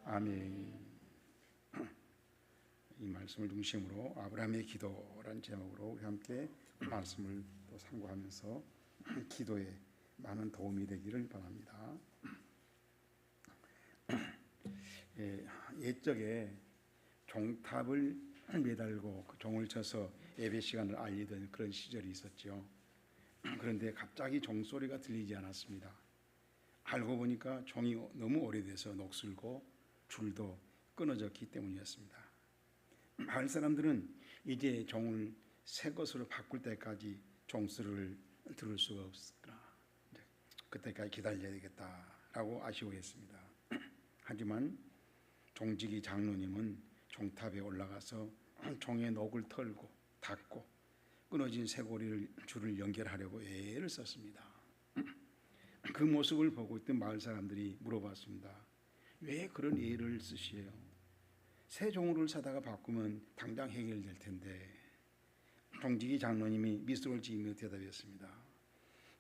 아멘. 이 말씀을 중심으로 아브라함의 기도라는 제목으로 우리 함께 말씀을 또 상고하면서 기도에 많은 도움이 되기를 바랍니다. 옛적에 종탑을 매달고 그 종을 쳐서 예배 시간을 알리던 그런 시절이 있었죠. 그런데 갑자기 종소리가 들리지 않았습니다. 알고 보니까 종이 너무 오래돼서 녹슬고 줄도 끊어졌기 때문이었습니다. 마을 사람들은 이제 종을 새 것으로 바꿀 때까지 종소리를 들을 수가 없으나 그때까지 기다려야 되겠다라고 아쉬워했습니다. 하지만 종직이 장로님은 종탑에 올라가서 종의 녹을 털고 닫고 끊어진 쇠고리를 줄을 연결하려고 애를 썼습니다. 그 모습을 보고 있던 마을 사람들이 물어봤습니다. 왜 그런 애를 쓰시에요? 새 종을 사다가 바꾸면 당장 해결될 텐데. 종직이 장로님이 미소를 지으며 대답했습니다.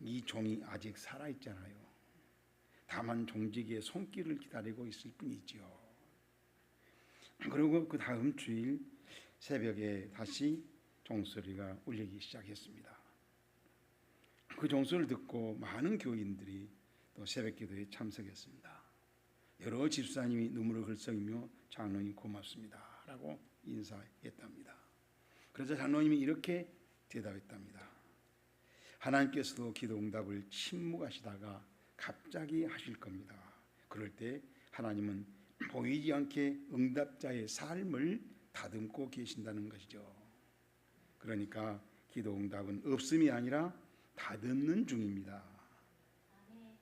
이 종이 아직 살아있잖아요. 다만 종직의 손길을 기다리고 있을 뿐이지요. 그리고 그 다음 주일 새벽에 다시 종소리가 울리기 시작했습니다. 그 종소리를 듣고 많은 교인들이 또 새벽기도에 참석했습니다. 여러 집사님이 눈물을 글썽이며 장로님 고맙습니다 라고 인사했답니다. 그래서 장로님이 이렇게 대답했답니다. 하나님께서도 기도 응답을 침묵하시다가 갑자기 하실 겁니다. 그럴 때 하나님은 보이지 않게 응답자의 삶을 다듬고 계신다는 것이죠. 그러니까 기도 응답은 없음이 아니라 다듬는 중입니다.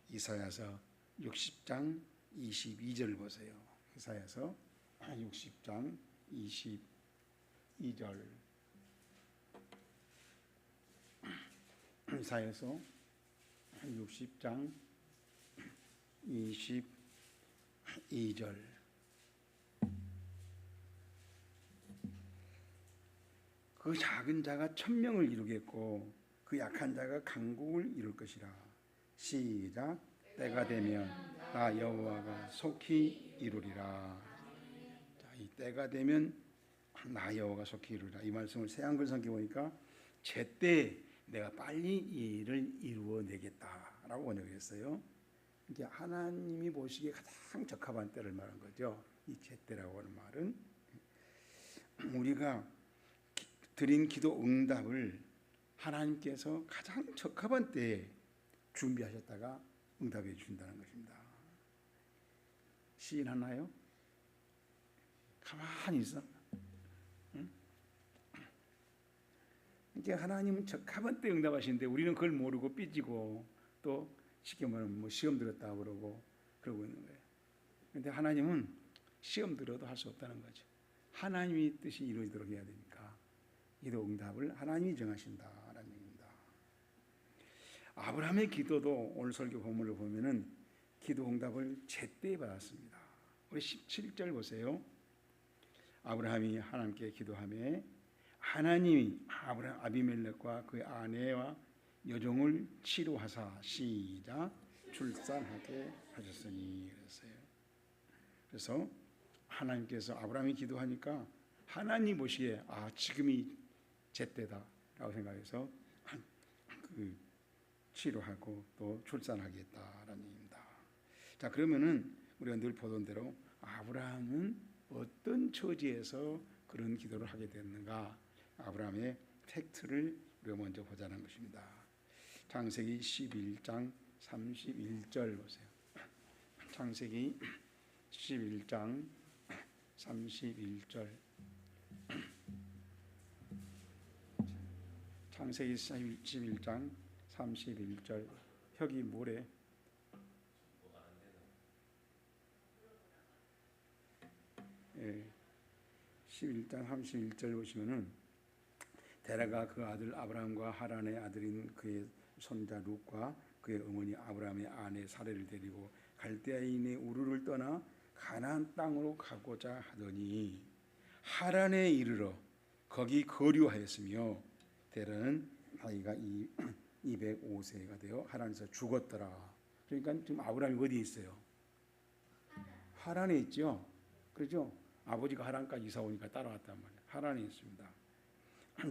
이사야서 60장 22절 보세요. 이사야서 60장 22절. 이사야서 60장 22절. 그 작은 자가 천명을 이루겠고 그 약한 자가 강국을 이룰 것이라. 시작. 때가 되면 나 여호와가 속히 이루리라. 자, 이 때가 되면 나 여호와가 속히 이루리라. 이 말씀을 새한글 성경 보니까 제때 내가 빨리 이 일을 이루어내겠다라고 번역을 했어요. 이제 하나님이 보시기에 가장 적합한 때를 말한 거죠. 이 제때라고 하는 말은 우리가 드린 기도 응답을 하나님께서 가장 적합한 때에 준비하셨다가 응답해 주신다는 것입니다. 시인 하나요? 가만히 있어. 응? 이제 하나님은 적합한 때 응답하시는데 우리는 그걸 모르고 삐지고 또 쉽게 말하면 뭐 시험 들었다 그러고 그러고 있는 거예요. 그런데 하나님은 시험 들어도 할 수 없다는 거죠. 하나님의 뜻이 이루어지도록 해야 되니까 기도 응답을 하나님이 정하신다라는 얘기입니다. 아브라함의 기도도 오늘 설교 본문을 보면은 기도 응답을 제때 받았습니다. 우리 17절 보세요. 아브라함이 하나님께 기도하며 하나님이 아비멜렉과 그의 아내와 여종을 치료하사 시작 출산하게 하셨으니 그랬어요. 그래서 하나님께서 아브라함이 기도하니까 하나님 보시기에 지금이 제때다라고 생각해서 그 치료하고 또 출산하겠다라는 얘기입니다. 자, 그러면은 우리가 늘 보던 대로 아브라함은 어떤 처지에서 그런 기도를 하게 됐는가? 아브라함의 팩트를 우리가 먼저 보자는 것입니다. 창세기 11장 31절 보세요. 창세기 11장 31절. 창세기 11장 31절. 혁이 뭐래? 11장 31절 보시면은 데라가 그 아들 아브라함과 하란의 아들인 그의 손자 룻과 그의 어머니 아브라함의 아내 사레를 데리고 갈대아인의 우르를 떠나 가나안 땅으로 가고자 하더니 하란에 이르러 거기 거류하였으며 데라는 나이가 205세가 되어 하란에서 죽었더라. 그러니까 지금 아브라함이 어디에 있어요? 하란에 있죠. 그렇죠? 아버지가 하란까지 이사 오니까 따라왔단 말이에요. 하란에 있습니다.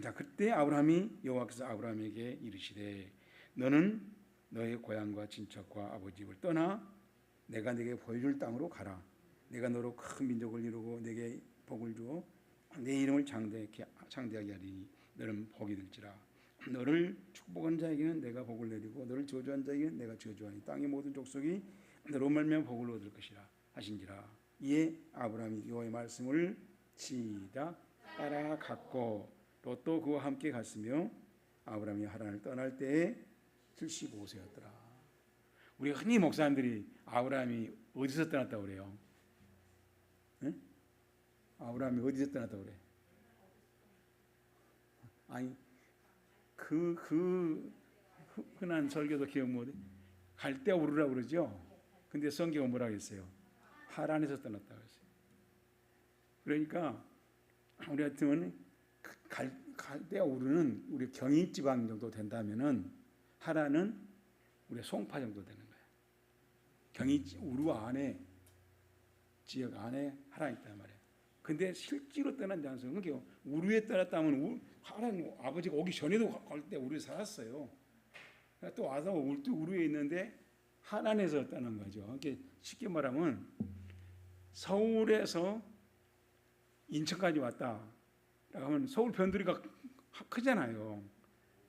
자, 그때 아브라함이 여호와께서 아브라함에게 이르시되 너는 너의 고향과 친척과 아버지 집을 떠나 내가 네게 보여줄 땅으로 가라. 내가 너로 큰 민족을 이루고 네게 복을 주어 내 이름을 창대하게 하리니 너는 복이 될지라. 너를 축복한 자에게는 내가 복을 내리고 너를 저주한 자에게는 내가 저주하니 땅의 모든 족속이 너로 말미암아 복을 얻을 것이라 하신지라. 이에 아브라함이 여호와의 말씀을 시작 따라갔고 롯도 그와 함께 갔으며 아브라함이 하란을 떠날 때에 75세였더라. 우리 흔히 목사님들이 아브라함이 어디서 떠났다고 그래요? 응? 아브라함이 어디서 떠났다고 그래? 아니 그 흔한 설교도 기억 못해. 갈대아 우르라 그러죠. 근데 성경은 뭐라고 했어요? 하란에서 떠났다고 했어요. 그러니까 우리 같으면 갈대아 우르는 우리 경인 지방 정도 된다면은 하란은 우리 송파 정도 되는 거예요. 경인 우르 안에 지역 안에 하란이 있단 말이에요. 근데 실제로 떠난 데 않아서 그러니까 우르에 떠났다면 하란 아버지가 오기 전에도 갈대아 우르에 살았어요. 그러니까 또 와서 우르에 있는데 하란에서 떠난 거죠. 그러니까 쉽게 말하면 서울에서 인천까지 왔다. 하면 서울 변두리가 크잖아요.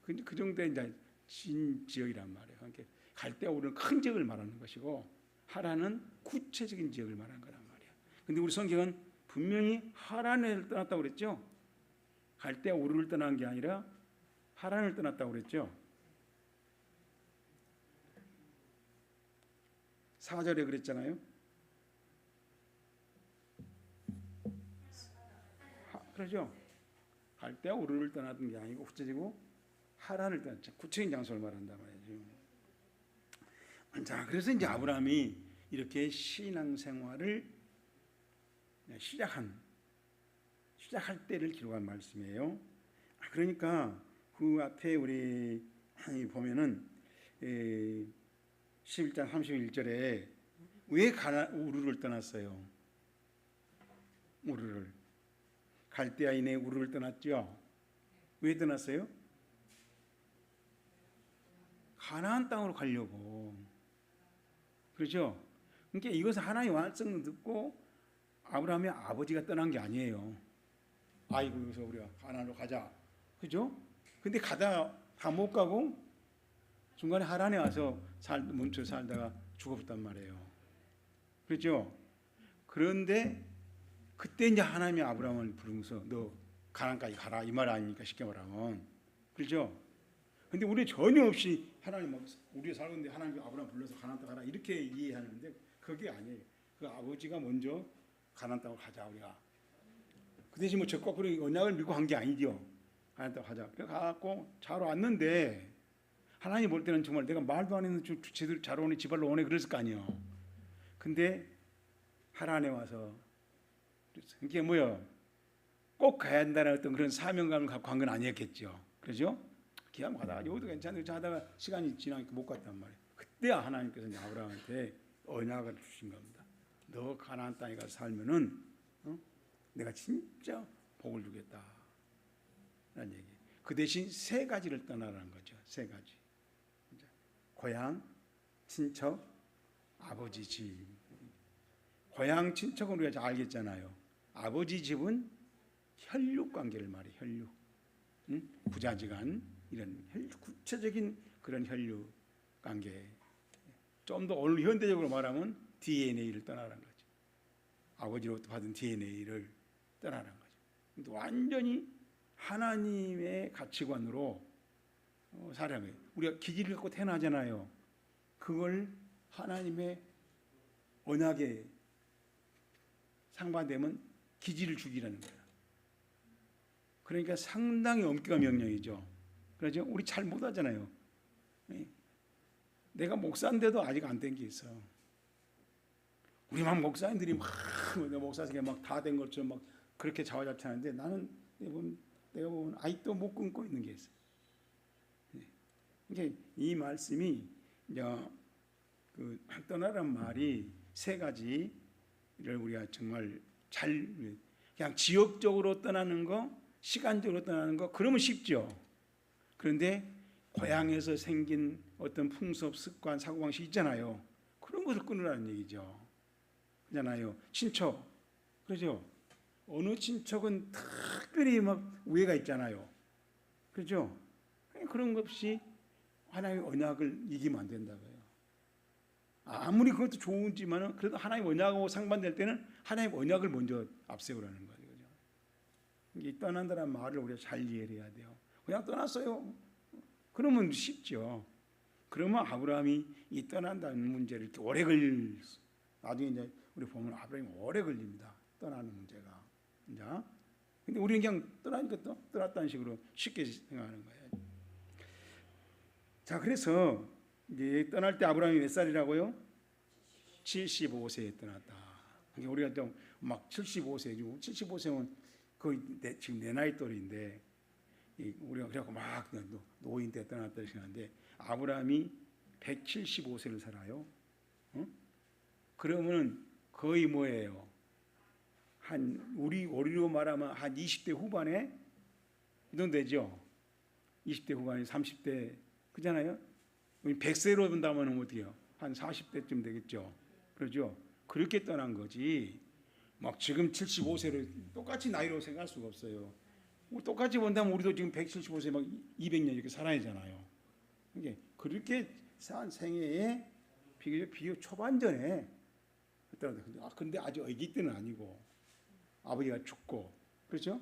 그 정도의 이제 진 지역이란 말이에요. 그러니까 갈대아 우르는 큰 지역을 말하는 것이고 하란은 구체적인 지역을 말하는 거란 말이에요. 근데 우리 성경은 분명히 하란을 떠났다고 그랬죠. 갈대아 우르를 떠난 게 아니라 하란을 떠났다고 그랬죠. 4절에 그랬잖아요. 그러죠. 갈대아 우르를 떠났던 게 아니고 구체적이고 하란을 떠났죠. 구체적인 장소를 말한단 말이죠. 자, 그래서 이제 아브라함이 이렇게 신앙생활을 시작할 때를 기록한 말씀이에요. 그러니까 그 앞에 우리 보면은 11장 31절에 왜 우르를 떠났어요? 우르를 갈대아인의 우르를 떠났죠. 왜 떠났어요? 가나안 땅으로 가려고. 그렇죠? 그러니까 이것은 하나님의 말씀을 듣고 아브라함의 아버지가 떠난 게 아니에요. 아이고 여기서 우리가 가나안으로 가자. 그죠? 근데 가다 다 못 가고 중간에 하란에 와서 멈춰 살다가 죽어버렸단 말이에요. 그렇죠? 그런데 그때 이제 하나님이 아브라함을 부르면서 너 가나안까지 가라 이 말 아닙니까? 쉽게 말하면. 그렇죠? 근데 우리 전혀 없이 하나님 우리 살고 있는데 하나님이 아브라함 불러서 가나안 땅 가라 이렇게 이해하는데 그게 아니에요. 그 아버지가 먼저 가나안 땅으로 가자 우리가. 그 대신 뭐 적극적으로 언약을 믿고 한 게 아니죠. 가나안 땅 가자. 그래 가고 잘 왔는데 하나님 볼 때는 정말 내가 말도 안 했는데 제대로 잘 오네 지발로 오네 그랬을 거 아니에요. 근데 하란에 와서 이게 뭐요? 꼭 가야 한다는 어떤 그런 사명감을 갖고 한 건 아니었겠죠. 그렇죠? 기왕 가다가 여기도 괜찮은데 하다가 시간이 지나니까 못 갔단 말이에요. 그때 하나님께서 이제 아브라함한테 언약을 주신 겁니다. 너 가나안 땅에 가서 살면은 내가 진짜 복을 주겠다. 라는 얘기. 그 대신 세 가지를 떠나라는 거죠. 세 가지. 고향, 친척, 아버지 집. 고향 친척은 우리가 잘 알겠잖아요. 아버지 집은 혈육 관계를 말해. 혈육. 부자지간 이런 구체적인 그런 혈육 관계. 좀 더 오늘 현대적으로 말하면 DNA를 떠나라는 거죠. 아버지로부터 받은 DNA를 떠나라는 거죠. 근데 완전히 하나님의 가치관으로 살아야 해요. 우리가 기질을 갖고 태어나잖아요. 그걸 하나님의 언약에 상반되면 기질을 죽이라는 거예요. 그러니까 상당히 엄격한 명령이죠. 그렇죠? 우리 잘 못하잖아요. 내가 목사인데도 아직 안 된 게 있어. 우리만 목사님들이 막 목사에게 막 다 된 것처럼 막 그렇게 자화자찬하는데 나는 내가 보면 아직도 못 끊고 있는 게 있어요. 그러니까 이 말씀이 이제 그 떠나란 말이 세 가지를 우리가 정말 잘 그냥 지역적으로 떠나는 거, 시간적으로 떠나는 거 그러면 쉽죠. 그런데 고향에서 생긴 어떤 풍습, 습관, 사고방식 있잖아요. 그런 것을 끊으라는 얘기죠. 그잖아요. 친척, 그렇죠? 어느 친척은 특별히 막 우애가 있잖아요. 그렇죠? 그런 것 없이 하나님의 언약을 이기면 안 된다고요. 아무리 그것도 좋은지만은 그래도 하나님의 언약하고 상반될 때는 하나님의 언약을 먼저 앞세우라는 거죠. 이 떠난다는 말을 우리가 잘 이해를 해야 돼요. 그냥 떠났어요. 그러면 쉽죠. 그러면 아브라함이 이 떠난다는 문제를 이렇게 오래 나중에 이제 우리 보면 아브라함이 오래 걸립니다. 떠나는 문제가. 자, 근데 우리는 그냥 떠나니까 떠났다는 식으로 쉽게 생각하는 거예요. 자, 그래서 이제 떠날 때 아브라함이 몇 살이라고요? 75세에 떠났다. 그러니까 우리가 좀 막 75세죠. 75세면 거의 지금 내 나이 또래인데 우리가 그래갖고 막 노인 때 떠났다 생각하는데 아브라함이 175세를 살아요. 그러면은 거의 뭐예요? 한 우리로 말하면 한 20대 후반에 이 정도 되죠. 20대 후반에 30대 그잖아요. 100세로 본다면 어떻게요? 한 40대쯤 되겠죠. 그러죠. 그렇게 떠난 거지. 막 지금 75세를 똑같이 나이로 생각할 수가 없어요. 똑같이 본다면 우리도 지금 175세 막 200년 이렇게 살아야 하잖아요. 이게 그렇게 산 생애에 비교적 초반전에 근데 아주 아기 때는 아니고 아버지가 죽고 그렇죠?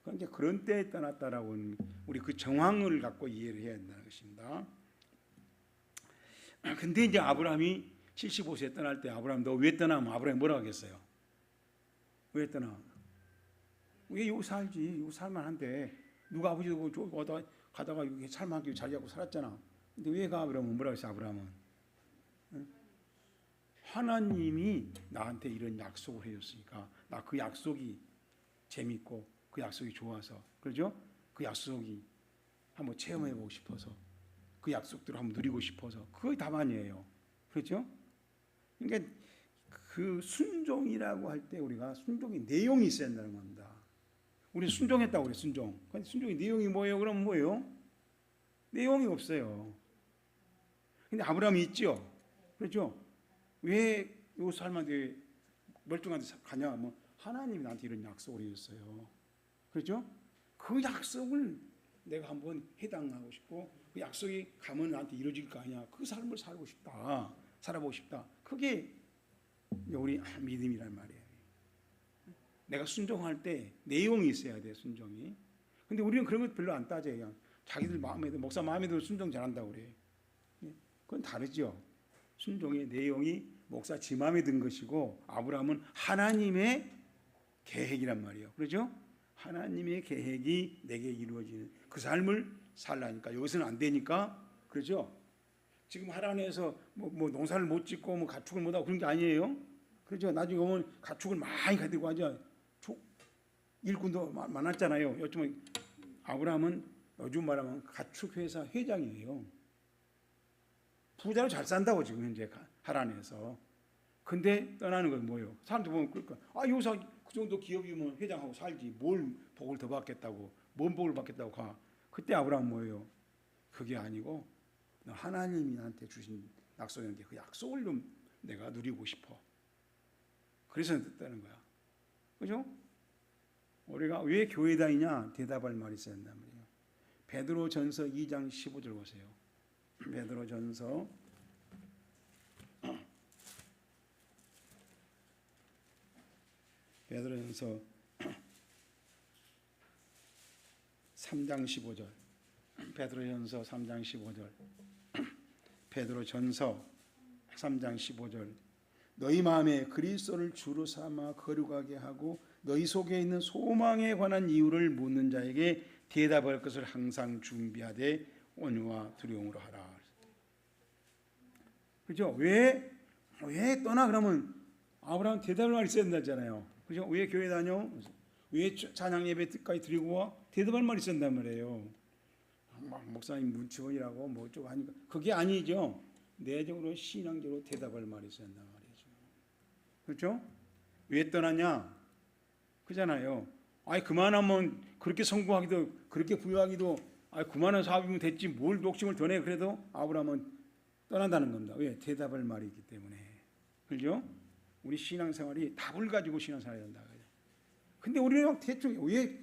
그러니까 그런 때에 떠났다라고 우리 그 정황을 갖고 이해를 해야 된다는 것입니다. 근데 이제 아브라함이 75세에 떠날 때 아브라함 너 왜 떠나면 아브라함이 뭐라고 하겠어요? 왜 떠나? 왜 여기 살지? 여기 살만한데 누가 아버지도 가다가 여기 살만하게 자리 잡고 살았잖아. 근데 왜 가? 그러면 뭐라고 했어 아브라함은? 하나님이 나한테 이런 약속을 해줬으니까 나 그 약속이 재밌고 그 약속이 좋아서 그렇죠? 그 약속이 한번 체험해보고 싶어서 그 약속들을 한번 누리고 싶어서 그게 다만이에요. 그렇죠? 그러니까 그 순종이라고 할 때 우리가 순종의 내용이 있어야 한다는 겁니다. 우리 순종했다고 그래 순종. 근데 순종의 내용이 뭐예요? 그럼 뭐예요? 내용이 없어요. 근데 아브라함이 있죠. 그렇죠? 왜 요 사람한테 멀쩡한데 가냐? 뭐 하나님이 나한테 이런 약속을 해줬어요. 그렇죠? 그 약속을 내가 한번 해당하고 싶고 그 약속이 가면 나한테 이루어질 거 아니야. 그 삶을 살고 싶다. 살아보고 싶다. 그게 우리 믿음이란 말이에요. 내가 순종할 때 내용이 있어야 돼 순종이. 근데 우리는 그런 것 별로 안 따져요. 그냥 자기들 마음에 목사 마음에 들어 순종 잘한다고 그래. 그건 다르죠. 순종의 내용이 목사 지 마음에 든 것이고 아브라함은 하나님의 계획이란 말이에요. 그렇죠? 하나님의 계획이 내게 이루어지는 그 삶을 살라니까 여기서는 안 되니까 그렇죠? 지금 하란에서 뭐 농사를 못 짓고 뭐 가축을 못 하고 그런 게 아니에요. 그렇죠? 나중에 오면 가축을 많이 가지고 가죠. 일꾼도 많았잖아요. 요즘은 아브라함은 요즘 말하면 가축 회사 회장이에요. 부자로 잘 산다고 지금 현재 하란에서. 근데 떠나는 건 뭐예요? 사람들 보면 그러니까 여기서 그 정도 기업이면 회장하고 살지 뭘 복을 더 받겠다고 뭔 복을 받겠다고 가. 그때 아브라함 뭐예요? 그게 아니고 하나님이 나한테 주신 약속이었는데 그 약속을 좀 내가 누리고 싶어. 그래서 뜻다는 거야. 그죠? 우리가 왜 교회 다니냐? 대답할 말이 있어야 한단 말이에요. 베드로전서 2장 15절 보세요. 베드로전서 3장 15절. 베드로전서 3장 15절. 베드로전서 3장 15절. 너희 마음에 그리스도를 주로 삼아 거룩하게 하고 너희 속에 있는 소망에 관한 이유를 묻는 자에게 대답할 것을 항상 준비하되 온유와 두려움으로 하라. 그죠? 왜 떠나? 그러면 아브라함 대답을 말 있어야 된다잖아요. 그죠? 왜 교회 다녀? 왜 찬양 예배까지 드리고 와? 대답할 말이 있었단 말이에요. 막 목사님 눈치 보이라고 뭐 좀 하니까 그게 아니죠. 내적으로 신앙적으로 대답할 말이 있어야 한단 말이죠. 그렇죠? 왜 떠나냐? 그잖아요. 아이 그만하면 그렇게 성공하기도 그렇게 부유하기도 아이 그만한 사업이면 됐지 뭘 욕심을 더 내. 그래도 아브라함은 떠난다는 겁니다. 왜? 대답할 말이 있기 때문에. 그죠? 우리 신앙생활이 답을 가지고 신앙생활을 한다. 근데 우리는 대충 왜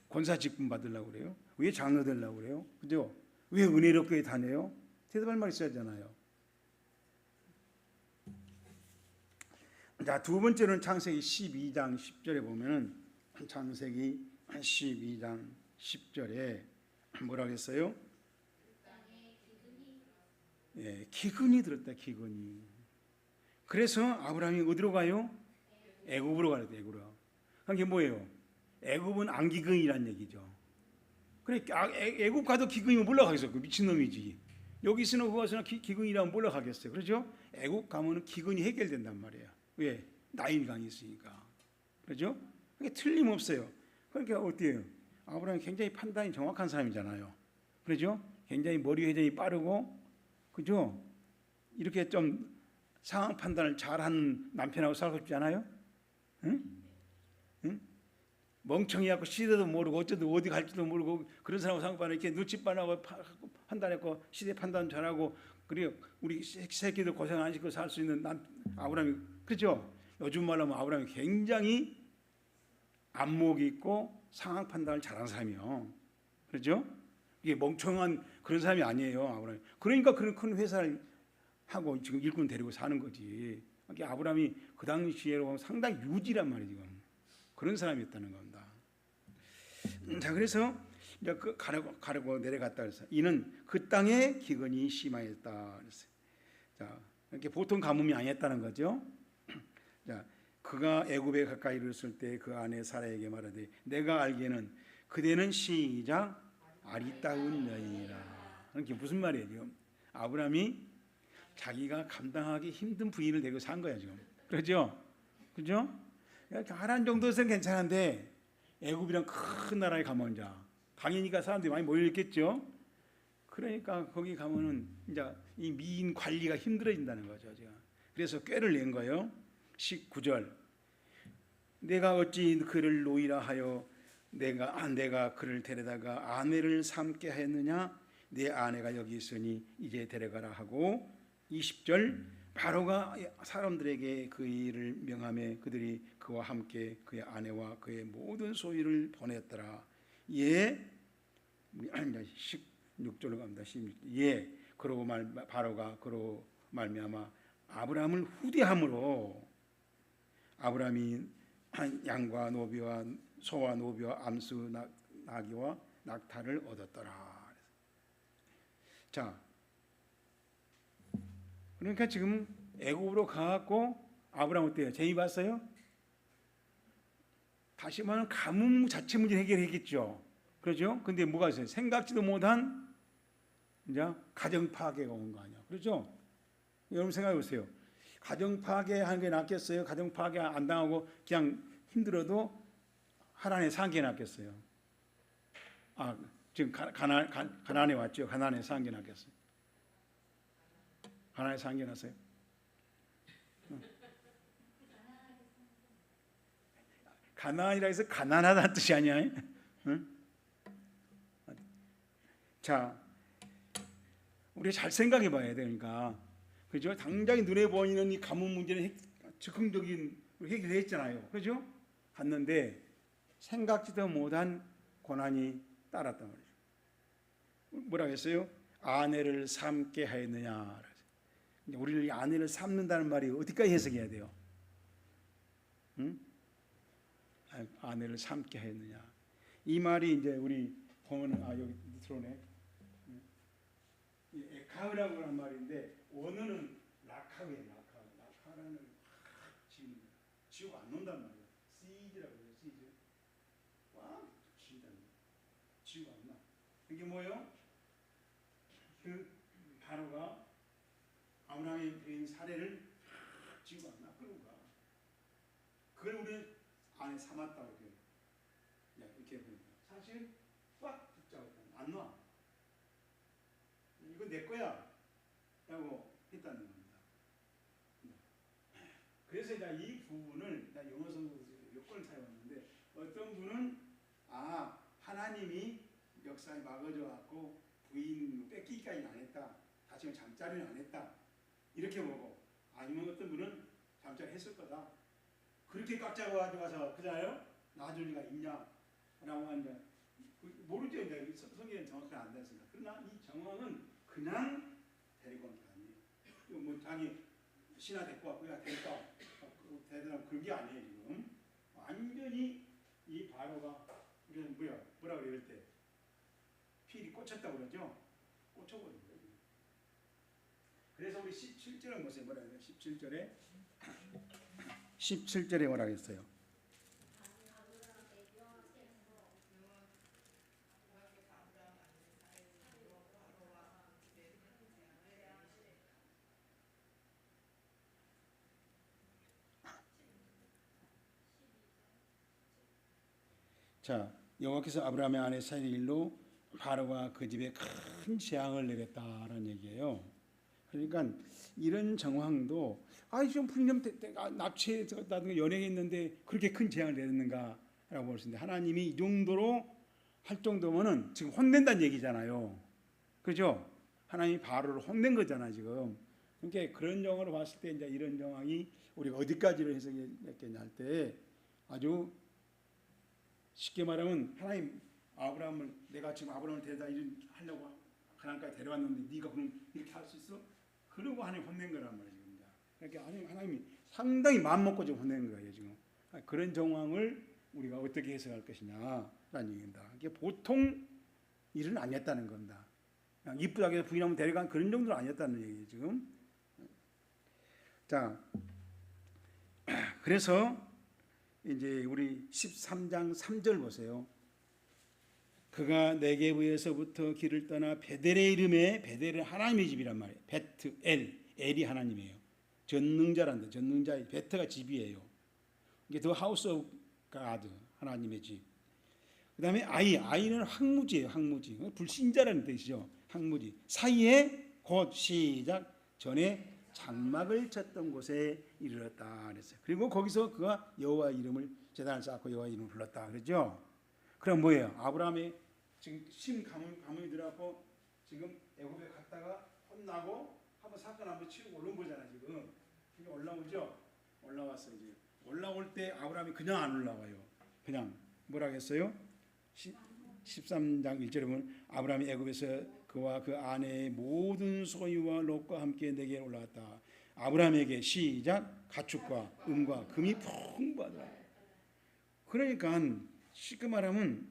권사 직분 받으려고 그래요? 왜 장로 되려고 그래요? 그죠? 왜 은혜롭게 다녀요? 대답할 말 있어야 하잖아요. 자, 두 번째는 창세기 12장 10절에 보면은 창세기 12장 10절에 뭐라고 했어요? 예, 기근이 들었다. 기근이. 그래서 아브라함이 어디로 가요? 애굽으로 가야 돼. 애굽으로. 그게 뭐예요? 애굽은 안기근이란 얘기죠. 그래 애굽 가도 기근이면 몰라가겠어. 그 미친놈이지. 여기 있으나 그거 가서나 기근이라면 몰라가겠어요. 그렇죠? 애굽 가면은 기근이 해결된단 말이에요. 왜? 나일강이 있으니까. 그렇죠? 그게 틀림없어요. 그러니까 어때요? 아브라함이 굉장히 판단이 정확한 사람이잖아요. 그렇죠? 굉장히 머리 회전이 빠르고, 그죠? 이렇게 좀 상황 판단을 잘하는 남편하고 살고 싶지 않아요? 응? 응? 멍청이하고 시대도 모르고 어쩌도 어디 갈지도 모르고 그런 사람하고 상관없이 이렇게 눈치 빠르고 판단했고 시대 판단 잘하고 그리고 우리 새끼들 고생 안 시키고 살 수 있는 아브라함이 그렇죠? 요즘 말로 하면 아브라함이 굉장히 안목이 있고 상황 판단을 잘하는 사람이요. 그렇죠? 이게 멍청한 그런 사람이 아니에요. 아브라함이. 그러니까 그런 큰 회사를 하고 지금 일꾼 데리고 사는 거지. 그러니까 아브라함이 그 당시에로 보면 상당히 유지란 말이에요. 지금. 그런 사람이었다는 겁니다. 자, 그래서 이제 가려고 내려갔다 그래서 이는 그 땅에 기근이 심하였다 그랬어요. 자, 이렇게 보통 가뭄이 아니었다는 거죠. 자, 그가 애굽에 가까이 이르렀을 때 그 아내 사라에게 말하되 내가 알기에는 그대는 시작 아리따운 여인이라. 그게 무슨 말이에요? 지금 아브라함이 자기가 감당하기 힘든 부인을 데리고 산 거야 지금. 그렇죠? 그죠? 가난 정도에서는 괜찮은데 애굽이란 큰 나라에 가면 이제 강이니까 사람들이 많이 모여있겠죠. 그러니까 거기 가면은 이제 이 미인 관리가 힘들어진다는 거죠. 제가. 그래서 꾀를 낸 거예요. 19절. 내가 어찌 그를 노이라 하여 내가 그를 데려다가 아내를 삼게 하였느냐? 내 아내가 여기 있으니 이제 데려가라 하고 20절. 바로가 사람들에게 그 일을 명하며 그들이 그와 함께 그의 아내와 그의 모든 소유를 보냈더라. 예, 16절로 갑니다. 16절. 예, 그러고 바로가 그러고 말미암아 아브라함을 후대함으로 아브라함이 양과 노비와 소와 노비와 암수 나귀와 낙타를 얻었더라. 자, 그러니까 지금 애굽으로 가갖고 아브라함 어때요? 재미 봤어요? 다시 말하면 가뭄 자체 문제 해결했겠죠. 그렇죠? 근데 뭐가 있어요? 생각지도 못한 이제 가정 파괴가 온 거 아니야. 그렇죠? 여러분 생각해 보세요. 가정 파괴하는 게 낫겠어요? 가정 파괴 안 당하고 그냥 힘들어도 하나님의 산 게 낫겠어요? 아, 지금 가나안에 왔죠. 가나안에 산 게 낫겠어요? 가나안에 산 게 낫어요? 가나안이라 해서 가난하다는 뜻이 아니야. 응? 자, 우리 잘 생각해 봐야 되니까. 그죠? 당장 눈에 보이는 이 가뭄 문제는 즉흥적인 해결했잖아요. 그죠? 갔는데 생각지도 못한 고난이 따랐단 말이죠. 뭐라고 했어요? 아내를 삼게 하였느냐. 우리를 아내를 삼는다는 말이 어디까지 해석해야 돼요? 응? 아내를 삼게 하였느냐. 이 말이 이제 우리 보면 여기 들어오네. 에카우라고 하는 말인데 원어는 라카우예요. 라카라는 지옥 안 논단 말이에요. 시즈라고 해요. 시즈. 와, 진짜 지옥 안 나. 이게 뭐예요? 그 바로가 아브라함의 부인 사례를 지옥 안 나. 끌고 가. 그걸 우리 안에 삼았다고 이렇게 보니까 사실 꽉 붙잡았다. 안 놔. 이거 내 거야 라고 했다는 겁니다. 그래서 이 부분을 영어서 몇 번을 사용했는데 하나님이 역사에 막아줘 갖고 부인 뺏기기까지는 안 했다. 다시는 잠자리는 안 했다. 이렇게 보고, 아니면 어떤 분은 잠자리 했을 거다. 그렇게 꽉 잡아가지고 와서 그잖아요. 놔줄 리가 있냐? 라고 하는데 모르죠. 이제 성경은 정확하게 안 됐습니다. 그러나 이 정황은 그냥 데리고 온 게 아니에요. 뭐 자기 신하 데리고 왔고 야 데리고 대단한 그런 게 아니에요. 지금 완전히 이 바로가 우리는 뭐라 그럴 때 필이 꽂혔다고 그러죠. 꽂혀버린 거예요. 그래서 우리 17절은 보세요. 뭐라 그래요? 17절에 뭐라 했어요? 자, 여호와께서 아브라함의 아내 사라의 일로 바로가 그 집에 큰 재앙을 내렸다라는 얘기예요. 그러니까 이런 정황도 좀 분명 납치했다든가 연행했는데 그렇게 큰 재앙을 내렸는가라고 볼 수 있는데 하나님이 이 정도로 할 정도면은 지금 혼낸다는 얘기잖아요. 그죠? 하나님이 바로를 혼낸 거잖아 지금. 그러니까 그런 정황으로 봤을 때 이제 이런 정황이 우리가 어디까지로 해석했겠냐 할 때 아주 쉽게 말하면 하나님 아브라함을 내가 지금 아브라함을 데려다 하려고 가나안까지 데려왔는데 네가 그럼 이렇게 할 수 있어? 그러고 하나님 혼낸 거란 말이죠. 그러니까 하나님이 상당히 마음 먹고 지금 혼낸 거예요 지금. 그런 정황을 우리가 어떻게 해석할 것이냐라는 얘기입니다. 이게 보통 일은 아니었다는 겁니다. 그냥 이쁘다고 해서 부인하면 데려간 그런 정도는 아니었다는 얘기예요 지금. 자, 그래서 이제 우리 13장 3절 보세요. 그가 네게부에서부터 길을 떠나 베델의 이름에, 베델은 하나님의 집이란 말이에요. 베트엘, 엘이 하나님이에요. 전능자란다. 전능자의 베트가 집이에요. 이게 더 하우스 오브 가드, 하나님의 집. 그 다음에 아이는 항무지예요. 항무지. 불신자라는 뜻이죠. 항무지. 사이에 곧 시작 전에 장막을 쳤던 곳에 이르렀다 그랬어요. 그리고 거기서 그가 여호와 이름을 제단을 쌓고 여호와 이름을 불렀다 그랬죠. 그럼 뭐예요? 아브라함이 지금 가뭄이 들어갖고 지금 애굽에 갔다가 혼나고 한번 사건 한번 치르고 올라온 거잖아 지금. 이게 올라오죠. 올라왔어 이제. 올라올 때 아브라함이 그냥 안 올라와요. 그냥 뭐라고 했어요? 13장 1절에 보면 아브라함이 애굽에서 그와 그 아내의 모든 소유와 롯과 함께 내게 올라왔다. 아브라함에게 시작 가축과 은과 금이 풍부하더라. 그러니까 쉽게 말하면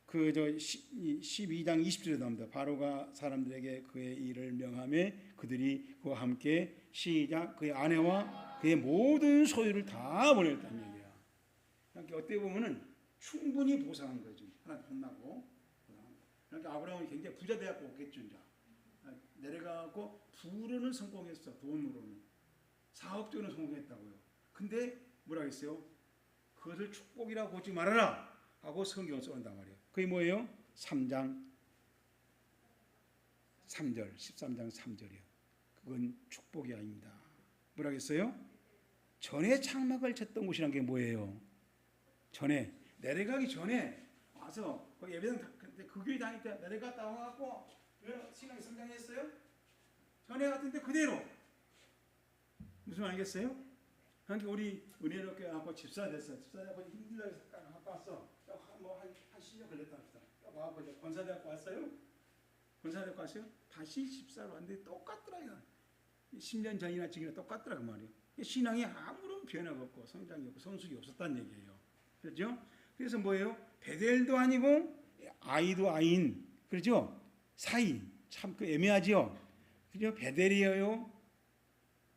12장 20절에 나옵니다. 바로가 사람들에게 그의 일을 명하며 그들이 그와 함께 시작 그의 아내와 그의 모든 소유를 다 보냈다는 얘기야. 그러니까 어떻게 보면은 충분히 보상한 거죠. 하나 혼나고. 그러니까 아브라함이 굉장히 부자 되었고 오겠죠. 이제. 내려가고 부로는 성공했어. 돈으로는. 사업적으로는 성공했다고요. 근데 뭐라 했어요? 그것을 축복이라고 보지 말아라 하고 성경을 써온단 말이에요. 그게 뭐예요? 13장 3절이요. 그건 축복이 아닙니다. 뭐라 했어요? 전에 장막을 쳤던 곳이란 게 뭐예요? 전에 내려가기 전에 와서 거기 예배당 그 교회 다닐 때 내려갔다 와갖고 신앙이 성장했어요? 전에 같은데 그대로 무슨 말이겠어요? 그러니까 우리 은혜롭게 하고 집사 됐어. 집사 되고 힘들다고 해서 갖고 왔어. 뭐한 10년 걸렸다 합시다. 와갖고 이제 권사대학교 왔어요? 권사대학교 왔어요? 다시 집사로 왔는데 똑같더라고요. 10년 전이나 지금이나 똑같더라고 말이에요. 신앙이 아무런 변화가 없고 성장이 없고 성숙이 없었다는 얘기예요. 그렇죠? 그래서 뭐예요? 베델도 아니고 아이도 아인, 그렇죠? 사이 참 그 애매하지요. 그죠? 베델이에요.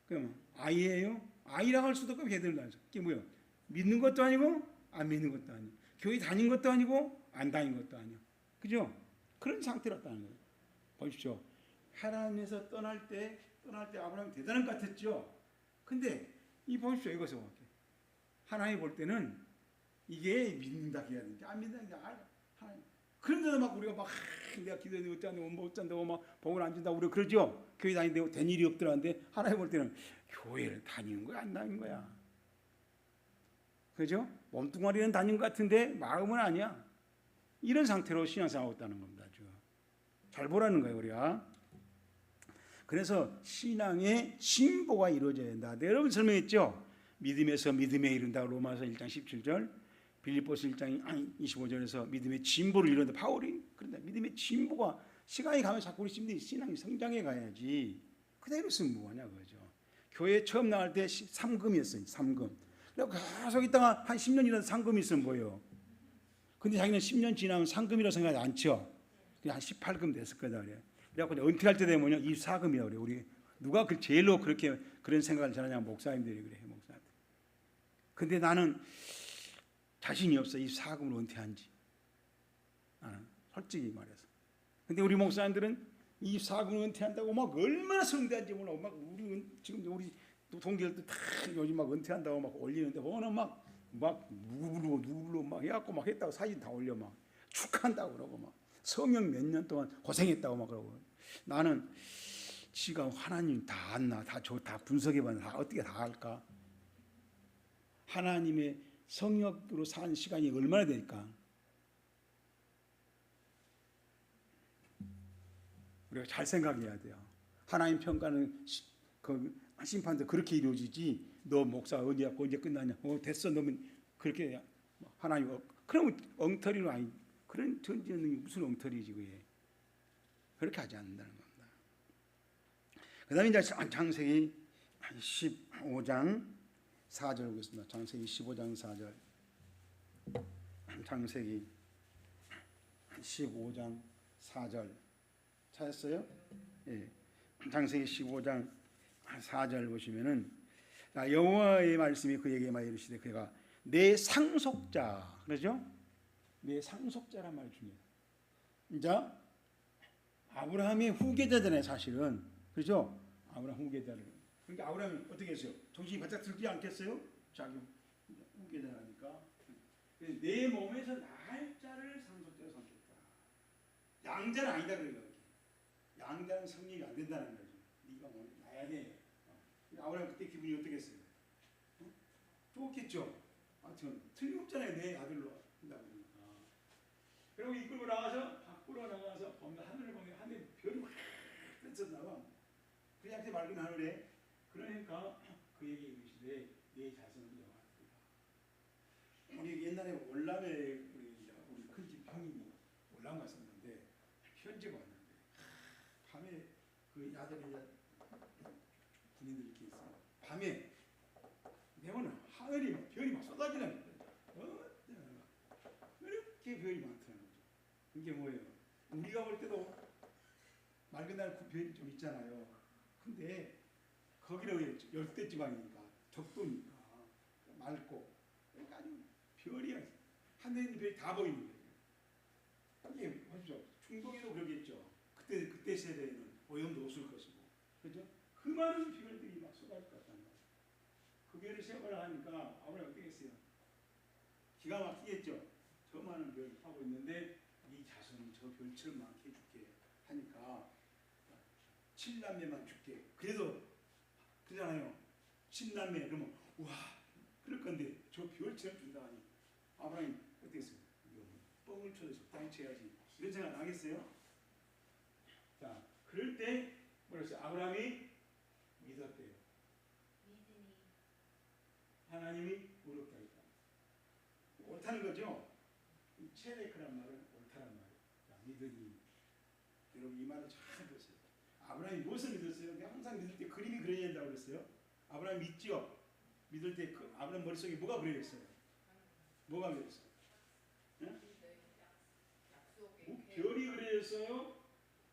그럼 아이예요. 아이라고 할 수도 없고 베델도 아니죠. 그게 뭐예요? 믿는 것도 아니고 안 믿는 것도 아니고 교회 다닌 것도 아니고 안 다닌 것도 아니고, 그죠? 그런 상태였다는 거예요. 보십시오. 하나님에서 떠날 때 아브라함이 대단한 것 같았죠. 근데 이 보십시오. 이것을 볼게요. 하나님 볼 때는 이게 믿는다 해야 되는데 안 믿는다 하나님. 그런데도 막 우리가 막 내가 기도했는데 어쩌는데 뭐 어쩐다고 막 복을 안 준다고 우리가 그러죠. 교회 다니는데 된 일이 없더라는데 하나님 볼 때는 교회를 다니는 거야 안 다니는 거야. 그죠? 몸뚱아리는 다닌 것 같은데 마음은 아니야. 이런 상태로 신앙생활하고 있다는 겁니다. 지금. 잘 보라는 거예요, 우리가. 그래서 신앙의 진보가 이루어져야 된다. 내가 여러분 설명했죠? 믿음에서 믿음에 이른다. 로마서 1장 17절, 빌립보서 1장 25절에서 믿음의 진보를 이룬다. 바울이 그런다. 믿음의 진보가 시간이 가면 자꾸 우리 신앙이 성장해 가야지. 그대로 있으면 뭐하냐 그거죠. 교회 처음 나갈 때 3금이었어요. 3금. 그리고 계속 있다가 한 10년 이런 3금이 있으면 뭐예요? 근데 자기는 10년 지나면 3금이라고 생각하지 않죠. 그냥 한 18금 됐을 거다 그래요. 그래갖고 은퇴할 때 되면 24금이라고 그래요. 우리 누가 제일로 그렇게 그런 생각을 잘하냐? 목사님들이 그래요. 목사님들. 근데 나는 자신이 없어. 24금으로 은퇴한지. 나는 솔직히 말해서. 근데 우리 목사님들은 24금으로 은퇴한다고 막 얼마나 성대한지 몰라. 막 우리 지금 우리 동기들도 다 요즘 막 은퇴한다고 막 올리는데 오늘 막 누구로 막 해갖고 막 했다고 사진 다 올려 막 축하한다고 그러고 막 성령 몇 년 동안 고생했다고 막 그러고. 나는 지가 하나님 다 안나 다 분석해봤는데 다 어떻게 다 할까? 하나님의 성령으로 산 시간이 얼마나 되니까 우리가 잘 생각해야 돼요. 하나님 평가는 그 심판도 그렇게 이루어지지. 너 목사 언제 끝나냐? 됐어. 너는 그렇게 하나님 그러면 엉터리는 아니. 그런 전지는 무슨 엉터리지 그게. 그렇게 하지 않는다는 겁니다. 그다음에 이제 창세기 15장 4절 보겠습니다. 창세기 15장 4절. 창세기 15장 4절 찾았어요? 예. 창세기 15장 4절 보시면은 여호와의 말씀이 그에게 막 이르시되 그가 내 상속자 그러죠? 내 상속자란 말이 중요해요. 이제 아브라함의 후계자잖아요, 사실은. 그렇죠? 아브라함 후계자를. 그러니까 아브라함이 어떻게 했어요? 정신이 바짝 들지 않겠어요? 자기 후계자라니까. 내 몸에서 날짜를 상속자로 삼겠다. 양자는 아니다 그래요. 양자는 성립이 안 된다는 거죠. 네가 뭐 나야 돼. 아브라함 그때 기분이 어떻겠어요? 좋겠죠. 하여튼 틀림없잖아요. 내 아들로 한다고 그러니까. 그리고 이끌고 나가서 밖으로 나가서 하늘을 보면 하늘에 별이 확 떴었나 봐. 그냥 맑은 하늘에. 그러니까 그에게 이르시되 내 자손은 여호와라. 우리 옛날에 월남에 우리 큰집 형님이 월남 갔었는데 편지가 왔는데 밤에 그 아들이 군인들 이렇게 있어요. 밤에 내면 하늘이 막 별이 막 쏟아지는 거예요. 그렇게 별이 많더라는 거죠. 이게 뭐예요? 우리가 볼 때도 맑은 날 그 별이 좀 있잖아요. 근데 거기는 열대지방이니까 적도니까 맑고 그러니까 아주 별이 하늘에 있는 별이 다 보이는 거예요. 이게 보십시오. 중동에도 그러겠죠. 그때 세대에는 오염도 없을 것이고, 그렇죠? 그 많은 별들이 막 쏟아질 것 같다는 거예요. 그 별을 세워라 하니까 아브라함이 어떻게 했어요? 기가 막히겠죠. 저 많은 별 하고 있는데 네 자손은 저 별처럼 많게 해줄게 하니까 7남매만 줄게. 그래도 그러잖아요. 10남매 그러면 와 그럴 건데 저 별처럼 준다 하니 아브라함이 어떻게 했어요? 뻥을 쳐서 적당히 쳐야지. 이런 생각 나겠어요? 자, 그럴 때 뭐랬어요? 아브라함이 믿었대요. 하나님이 어렵다 했다. 옳다는 거죠? 체레크란 말은 옳다란 말이에요. 자, 믿으니. 여러분 이 말을 잘 보세요. 아브라함이 무엇을 믿었어요? 항상 믿을 때 그림이 그려야 된다고 그랬어요. 아브라함 믿죠? 믿을 때 아브라함 머릿속에 뭐가 그려있어요? 뭐가 그려있어요? 네? 별이 그려있어요.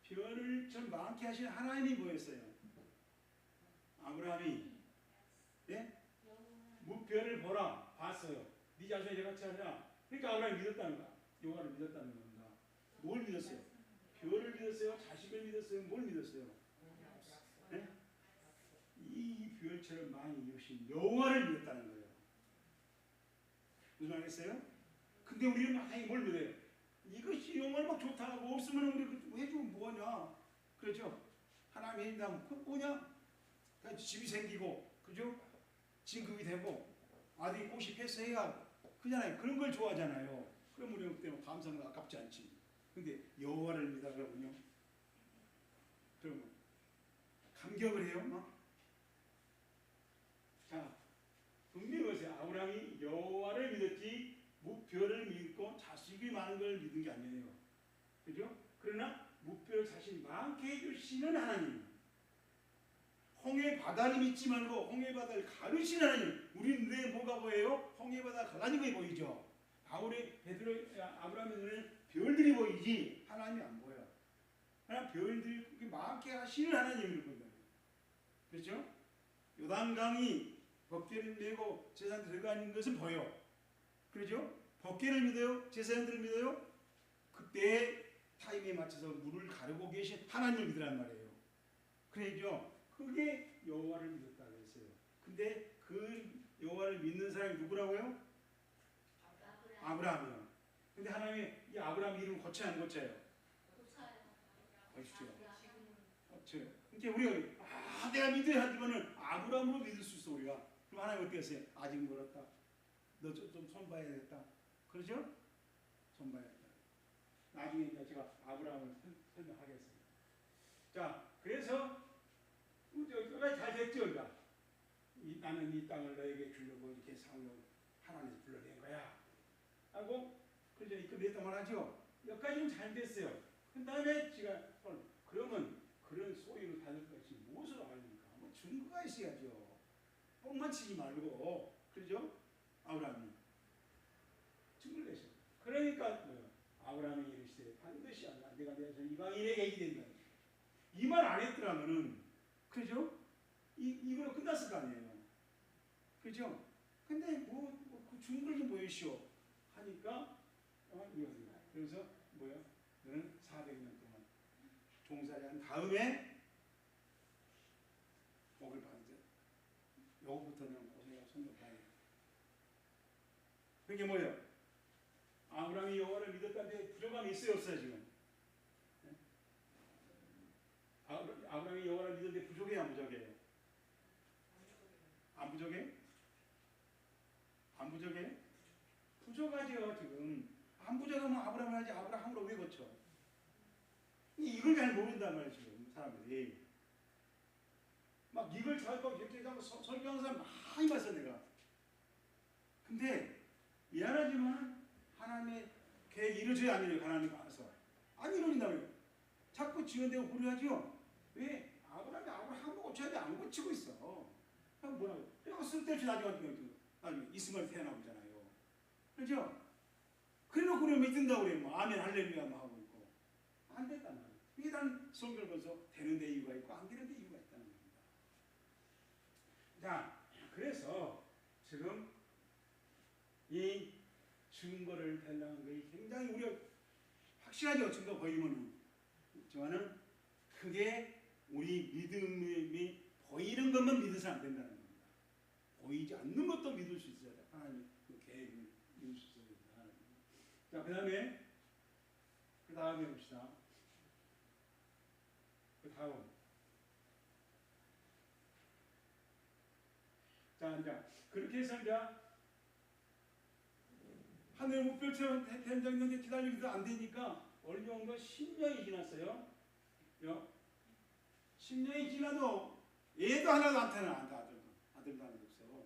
별을 좀 많게 하신 하나님이 뭐였어요? 아브라함이 예? 무별을 보라 봤어요. 네 자손이 같이 하냐? 그러니까 아브라함이 믿었다는 거야. 여호와를 믿었다는 겁니다. 뭘 믿었어요? 별을 믿었어요? 자식을 믿었어요? 뭘 믿었어요? 네? 이 별처럼 많이 이루신 여호와를 믿었다는 거예요. 무슨 말이겠어요? 근데 우리는 많이 뭘 믿어요? 이것이 영원히 막 좋다고 없으면 우리 해주면 뭐하냐? 그렇죠? 하나님 해준다면 그건 뭐냐? 집이 생기고, 그죠? 진급이 되고, 아들이 꽃이 패스해야 그잖아요. 그런 걸 좋아하잖아요. 그럼 우리는 그때 감사는 아깝지 않지. 근데 여호와를 믿어 그러면요. 그러면 감격을 해요, 막. 자, 분명히 보세요. 아브라함이 여호와를 믿었지 무뼈를 믿고 자식이 많은 걸 믿은 게 아니에요. 그죠? 그러나 무뼈를 자신이 많게 해주시는 하나님, 홍해 바다를 믿지 말고 홍해 바다를 가르치는 하나님. 우리는 왜 뭐가 보여요? 홍해 바다가 갈라진 게 보이죠. 아브라함의 눈에는 별들이 보이지 하나님이 안 보여. 하나님 별들이 많게 하시는 하나님을 본다. 그렇죠? 요단강이 법궤를 메고 제사장 들어가는 것은 보여. 그렇죠? 법궤를 믿어요? 제사장들을 믿어요? 그때 타임에 맞춰서 물을 가르고 계신 하나님을 믿으란 말이에요. 그래죠? 그게 여호와를 믿었다 그랬어요. 근데 그 여호와를 믿는 사람이 누구라고요? 아브라함이요. 근데 하나님이 이 아브라함 이름 고쳐요, 안 고쳐요? 고치죠. 고쳐요. 그러니까 우리가 내가 믿어야 하지만은 아브라함으로 믿을 수 있어 우리가. 그럼 하나님 어떻게 하세요? 아직 멀었다. 너 좀 손봐야겠다. 그러죠? 손봐야겠다. 나중에 이제 제가 아브라함을 설명하겠습니다. 자, 그래서 잘 됐죠, 그러니까. 나는 이 땅을 너에게 주려고 이렇게 상을 하나님께서 불러낸 거야. 하고 그러죠. 이끌냈단 말하죠. 여기까지는 잘 됐어요. 그 다음에 제가 그러면 그런 소유를 받을 것이 무엇으로 아닙니까? 뭐 증거가 있어야죠. 뻥만 치지 말고, 그러죠? 아브라함이 증거를 내죠. 그러니까 뭐요? 아브라함이 이르시되 반드시 내가 이방인에게 이기 된다. 이 말 안 했더라면은, 그죠? 이걸로 끝났을 거 아니에요. 그죠? 근데 그 증거를 좀 보여주시오 하니까 이거입니다. 그래서 뭐야? 너는 400년 동안 종살이 한 다음에 복을 받는데 요거부터는 고생하고 손녀봐야 돼요. 그게 뭐예요? 아브라함이 여호와를 믿었다는데 부족함이 있어요, 없어요 지금? 네? 아브라함이 여호와를 믿었는데 부족해요, 안 부족해요? 안 부족해? 안 부족해? 부족하죠 지금. 안 부족하면 아브라함을 하지 아브라함으로 왜 고쳐? 이걸 잘 모른단 말이에요 지금 사람들이. 막 이걸 잘 이렇게 설교하는 사람 많이 봤어 내가. 근데 미안하지만 하나님의 계획이 이루어져야 안 이루어요. 하나님 알아서 안 이루어진다고요. 자꾸 지연되고 후려하죠. 왜? 아브라함을 고쳐야 돼. 안 고치고 있어. 그럼 뭐라고? 그리고 쓸데없이 나중에 이스마엘 태어나고 있잖아요. 그렇죠? 그래놓고 그러면 믿는다고 그래요. 뭐 아멘 할렐루야 뭐 하고 있고. 안 됐단 말이에요. 이게 난 성경을 보면서 되는데 이유가 있고 안 되는데 이유가 있다는 겁니다. 자, 그래서 지금 이 증거를 달라는 것이 굉장히 우리가 확실하죠. 증거 보이면은. 저는 그게 우리 믿음이 보이는 것만 믿어서 안 된다는 겁니다. 보이지 않는 것도 믿을 수 있어야 돼. 하나님 그 계획을 믿을 수 있어야 된다. 자, 그 다음에 봅시다. 그 다음. 자, 이제 그렇게 해서 이제 하늘의 목표처럼 된 적 있는데 기다리기도 안 되니까 어느 정도 10년이 지났어요. 10년이 지나도 얘도 하나도 안 태어난다. 아들도 하나도 없어.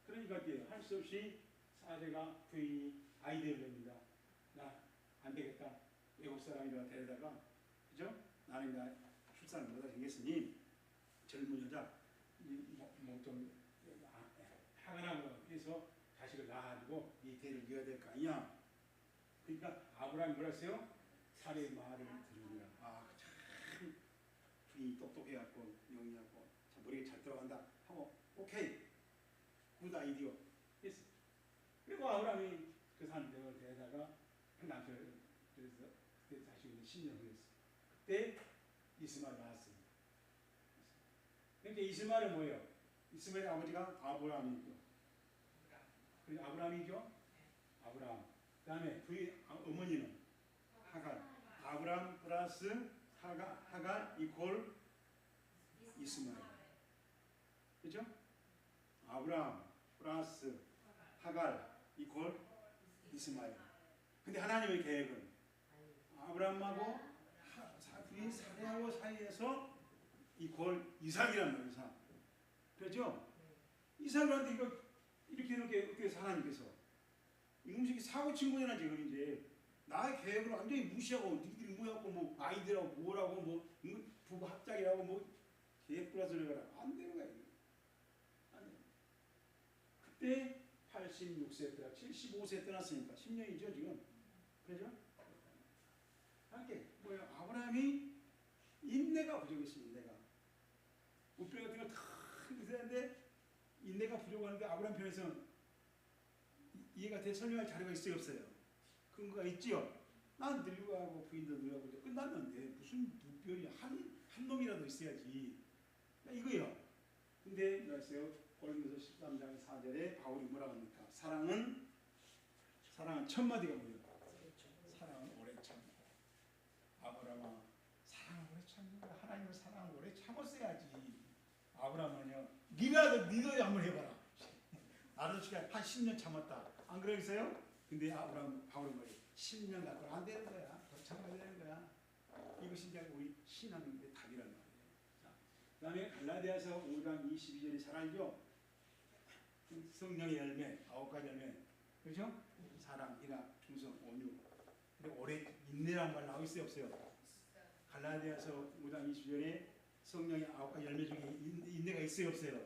그러니까 할 수 없이 사제가 부인이 아이디어를 냅니다. 나 안 되겠다. 외국 사람이라 데려다가, 그죠? 나는 출산을 못하게 생겼으니 젊은 여자 좀 화가 나고 해서 자식을 낳아가지고 이 대를 이어야 될 거 아니야. 그러니까 아브라함이 뭐라 했어요? 사례의 말을 들으니라. 참 부인이 똑똑해갖고 영리하고 참 머리가 잘 들어간다 하고 오케이 굿 아이디어 했어. 그리고 아브라함이 그 사람들을 데려다가 남편을 그래서 그때 자식을 10년 후였어. 그때 이스마엘 낳았습니다. 그러니까 이스마엘은 뭐예요? 이스마엘의 아버지가 아브라함이죠. 그리고 아브라함이죠? 아브라함. 그 다음에 어머니는 하갈. 아브라함 플러스 하갈 이퀄 이스마엘. 그죠? 아브라함 플러스 하갈 이퀄 이스마엘. 근데 하나님의 계획은 아브라함하고 부인 사례하고 사이에서 이 골 이삭이란 말이에요. 이삭. 그렇죠? 이삭한테 이거 이렇게 어떻게 하나님께서 이놈식이 사고 친 거잖아. 지금 이제 나의 계획을 완전히 무시하고 니들이 뭐하고 뭐 아이들하고 뭐라고 뭐 부부 합작이라고 뭐 계획 플러스를 해라. 안 되는 거야. 안 돼. 그때 86세 때라 75세 떠났으니까 10년이죠 지금. 그죠? 함께 뭐야 아브라함이 인내가 부족했습니다. 인내가 우편 같은 거 다 있었는데 인내가 부족한데 아브라함 편에서는 이해가 돼 설명할 자료가 있어요 없어요? 근거가 있지요. 난 늙어가고 부인도 늙어가고 끝났는데 무슨 무별이 한 놈이라도 있어야지. 이거예요. 근데 말씀요 고린도서 13장 4절에 바울이 뭐라고 합니까? 사랑은 첫 마디가 뭐예요? 사랑은 오래 참고. 아브라함아 사랑을 오래 참고 하나님을 사랑을 오래 참았어야지. 아브라함은요 니도 한번 해봐라. 나도 시간 한 10년 참았다. 안 그러겠어요? 근데 아브라함 바울은 말이에요. 10년 갖고는 안 되는 거야. 더 참아야 되는 거야. 이것이 이제 우리 신앙의 답이란 말이에요. 그 다음에 갈라디아서 5장 22절이 잘 알죠? 성령의 열매, 9가지 열매. 그렇죠? 사랑, 희락, 충성, 온유. 근데 오래 인내란 말 나오고 있어요 없어요? 갈라디아서 5장 22절에 성령의 9가지 열매 중에 인내가 있어요 없어요?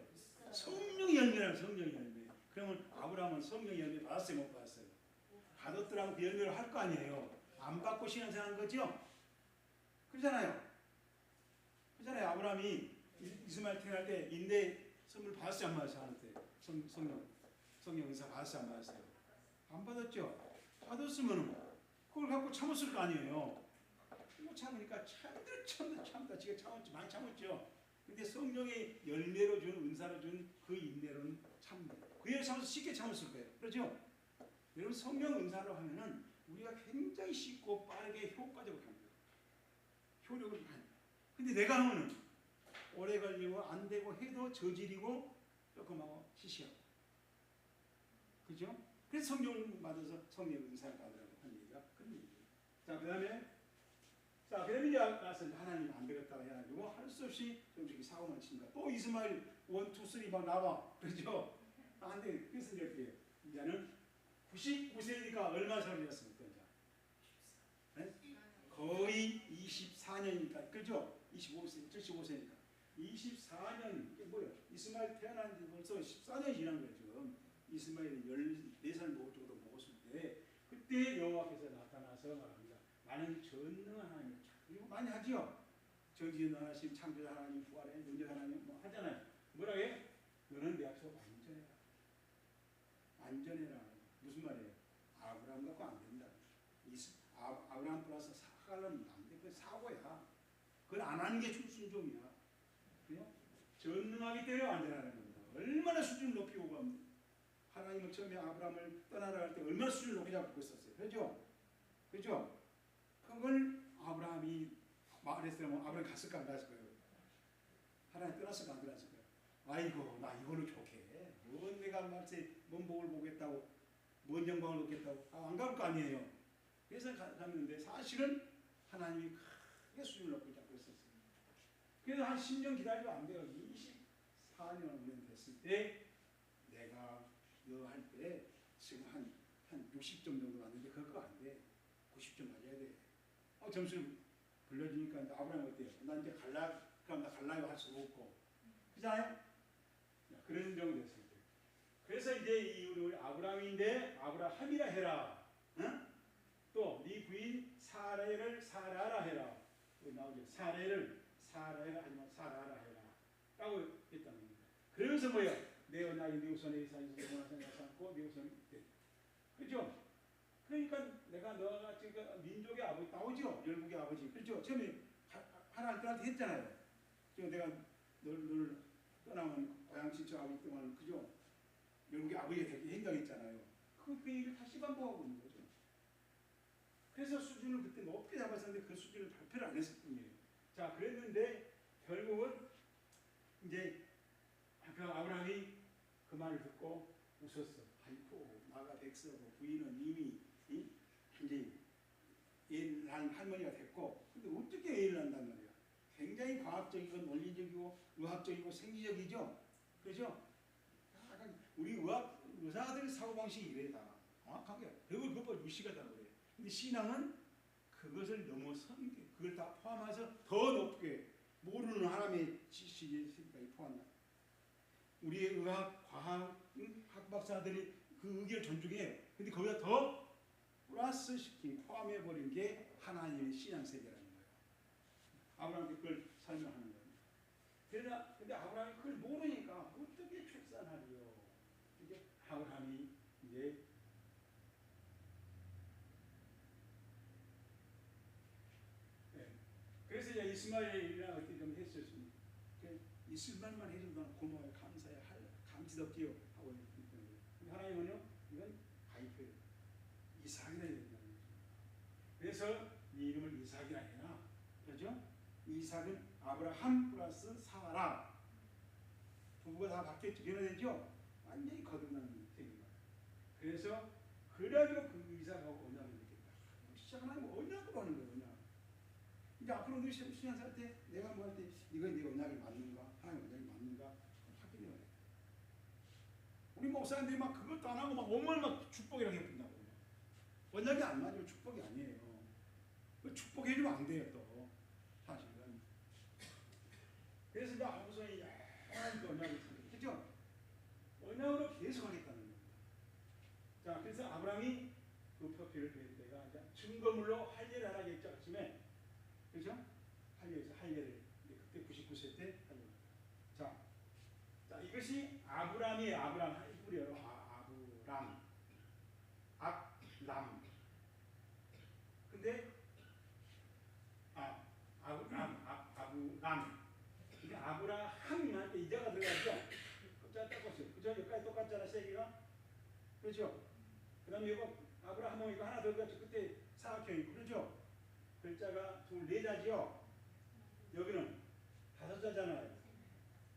성령의 열매라는 성령의 열매. 그러면 아브라함은 성령의 열매 받았어요 못 받았어요? 받았더라면 그 열매를 할 거 아니에요. 안 받고 신앙생활한 거죠? 그렇잖아요. 아브라함이 이스마엘 태어날 때 인내 선물 받았어요 안 받았어요? 하나님께 성령 은사 받았어요 안 받았어요? 안 받았죠? 받았으면 그걸 갖고 참았을 거 아니에요. 못 참으니까 참다 지가 참았지 많이 참았죠. 근데 성령의 열매로 준 은사로 준 그 인내로는 참 그에 참아서 쉽게 참았을 거예요. 그렇죠? 여러분 성령 은사로 하면은 우리가 굉장히 쉽고 빠르게 효과적으로 합니다. 효력을 많이. 근데 내가 하면은 오래 걸리고 안 되고 해도 저질이고 조금 하고 시시하고. 그죠? 그래서 성령 받아서 성령 은사를 받으라고 하는 얘기가 그런 얘기예요. 자, 그다음에 이제 가서 하나님 안 되겠다고 해가지고 할 수 없이 좀씩 사고만 칩니다. 또 이스마엘 1, 2, 3 막 나와. 그렇죠? 안 돼. 그래서 이제 어떻게 해요? 이제는 99세니까 얼마 살았습니까? 네? 거의 24년이니까. 그죠? 25세, 75세니까. 24년, 이게 뭐예요? 이스마엘 태어난 지 벌써 14년이 지난 거예요, 지금. 이스마엘이 14살 정도 먹었을 때, 그때 여호와께서 나타나서 말합니다. 나는 전능한 하나님, 이거 많이 하지요? 전지전능하신 창조자 하나님, 부활의 능력 하나님, 뭐 하잖아요. 뭐라고 해? 너는 내 앞에서 완전해라. 완전해라. 무슨 말이에요? 아브라함 갖고 안 된다. 아브라함 플러스 사가려면 안 돼. 그건 사고야. 그걸 안 하는 게 순종이야. 그래요? 전능하기 때문에 완전하는 겁니다. 얼마나 수준을 높이고 갑니다. 하나님은 처음에 아브라함을 떠나라 할 때 얼마나 수준을 높이 잡고 있었어요. 그렇죠? 그렇죠? 그걸 아브라함이 말했으면 아브라함 갔을까 안 갔을까요? 하나님 떠났을까 안 떠났을까요? 아이고 나 이걸로 좋게 뭔 내가 말세 뭔 복을 보겠다고 뭔 영광을 얻겠다고 안 갈 거 아니에요. 그래서 갔는데 사실은 하나님이 크게 수준을 높이 잡고 있었어요. 그래서 한 10년 기다리면 안 돼요. 24년 됐을 때 내가 너 할 때 지금 한 60점 정도 왔는데 그거 안 돼. 90점 맞아야 돼. 점수를 불려주니까 아브라함 어때요? 나 이제 그럼 나 갈라고 할 수가 없고. 그잖아요? 그런 정도 됐을 때. 그래서 이제 우리 아브라함인데 아브라함이라 해라. 응? 또 네 부인 사라를 사라라 해라. 나오죠. 사라를 하지만 사라라 해라. 라고 했다는 겁니다. 그러면서 뭐예요? 내 언약이 네 우선에 이산에서 원하선 않고 네 우선이 돼. 그죠? 그러니까 내가 너가 지금 민족의 아버지 나오죠? 열국의 아버지. 그렇죠? 처음에 하나님한테 했잖아요. 지금 내가 널 떠나면 고향 친척 아버지 떠나면 그죠? 열국의 아버지가 되게 행동했잖아요. 그 얘기를 다시 반복하고 있는 거죠. 그래서 수준을 그때 높게 잡았었는데 그 수준을 발표를 안 했을 뿐이에요. 자, 그랬는데 결국은 이제 그 아브라함이 그 말을 듣고 웃었어. 아이고 나가 백서고 부인은 이미 이제 애를 낳은 할머니가 됐고, 근데 어떻게 애를 낳는단 말이야? 굉장히 과학적이고 논리적이고 의학적이고 생리적이죠. 그렇죠? 약간 우리 의사들 사고방식이 이래 다 정확하게 그걸 무시하다고 그래. 근데 신앙은 그것을 넘어선 게, 그걸 다 포함해서 더 높게 모르는 하나님의 지식이 포함한다. 우리의 의학, 과학, 학박사들이 그 의견을 존중해요. 근데 거기다 더 플러스 시키 포함해버린 게 하나님의 신앙세계라는 거예요. 아브라함이 그걸 설명하는 거예요. 그러나 근데 아브라함이 그걸 모르니까 어떻게 출산하리요? 이게 아브라함이 이제 그래서 이제 이스마엘이랑 어떻게 좀 했었습니다. 이스마엘만 해줘도 고마워요, 감사해요, 감지덕지요 하고 있는 거예요. 하나님은요, 이건 가입해요. 이삭이라 해야 된다는 거죠. 그래서 이 이름을 이삭이 아니라, 그렇죠? 이삭은 아브라함 플러스 사라. 부부가 다 바뀌었죠, 변화되죠. 완전히 거듭나는 셈입니다. 그래서 그래가지고 그 이삭하고 언약을 맺겠다. 진짜 하나님 언약으로 하는 거예요, 언약. 이제 앞으로 우리 신앙생활 때 내가 뭐 할 때 이건 내 언약이 맞는가, 하나님 언약이 맞는가 확인해야 돼. 우리 목사님들이 막 그것도 안 하고 막 오늘 막 축복이라고 해본다고. 언약이 안 맞으면 축복이 아니에요. 축복해주면 안 돼요 또 사실은. 그래서 이제 아브라함이 하나님과 언약을 했죠. 언약으로 계속 하겠다는 겁니다. 자, 그래서 아브라함이 그 표피를 드릴 때가 이제 증거물로 할례를 하라겠죠 아침에. 그렇죠? 할례를 그때 99세 때 할례. 자, 이것이 아브람이에요. 아브람 히브리어로 아브람, 악람. 근데 아브람. 근데 아브라함이만 이자가 들어가죠. 자, 똑같아요. 그죠? 여기까지 똑같잖아, 세 개가. 그렇죠? 그다음에 이거 아브라함은 이거 하나 더 들어갔죠. 그때 사각형이고, 그렇죠? 글자가 24자지요. 여기는 5자잖아요.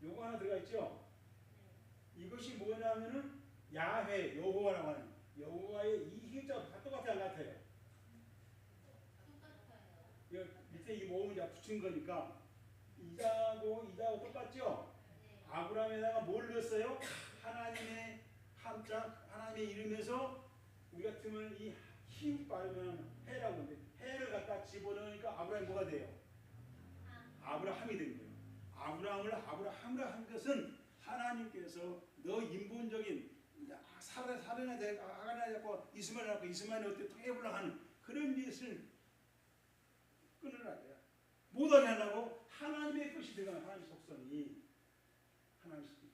요거 하나 들어가 있죠. 이것이 뭐냐면은 야훼, 여호와라고 하는 여호와의 이 글자가 다 똑같아요, 안 같아요? 똑같아요. 밑에 이 모음을 붙인 거니까 이자고 똑같죠. 아브라함에다가 뭘 넣었어요? 하나님의 한자, 하나님의 이름에서 우리 같으면 이 힘 빠르면 해라고 하는데 해를 갖다 집어넣으니까 아브라함이 뭐가 돼요? 아브라함이 된 거예요. 아브라함을 아브라함으로 한 것은 하나님께서 너 인본적인 사례나 아가나 잡고 이스마엘 잡고 이스마엘 어떻게 통해보려고 하는 그런 짓을 끊으라고요. 못하게 하려고 하나님의 것이 들어가는 하나님의 속성이 하나님의 속성.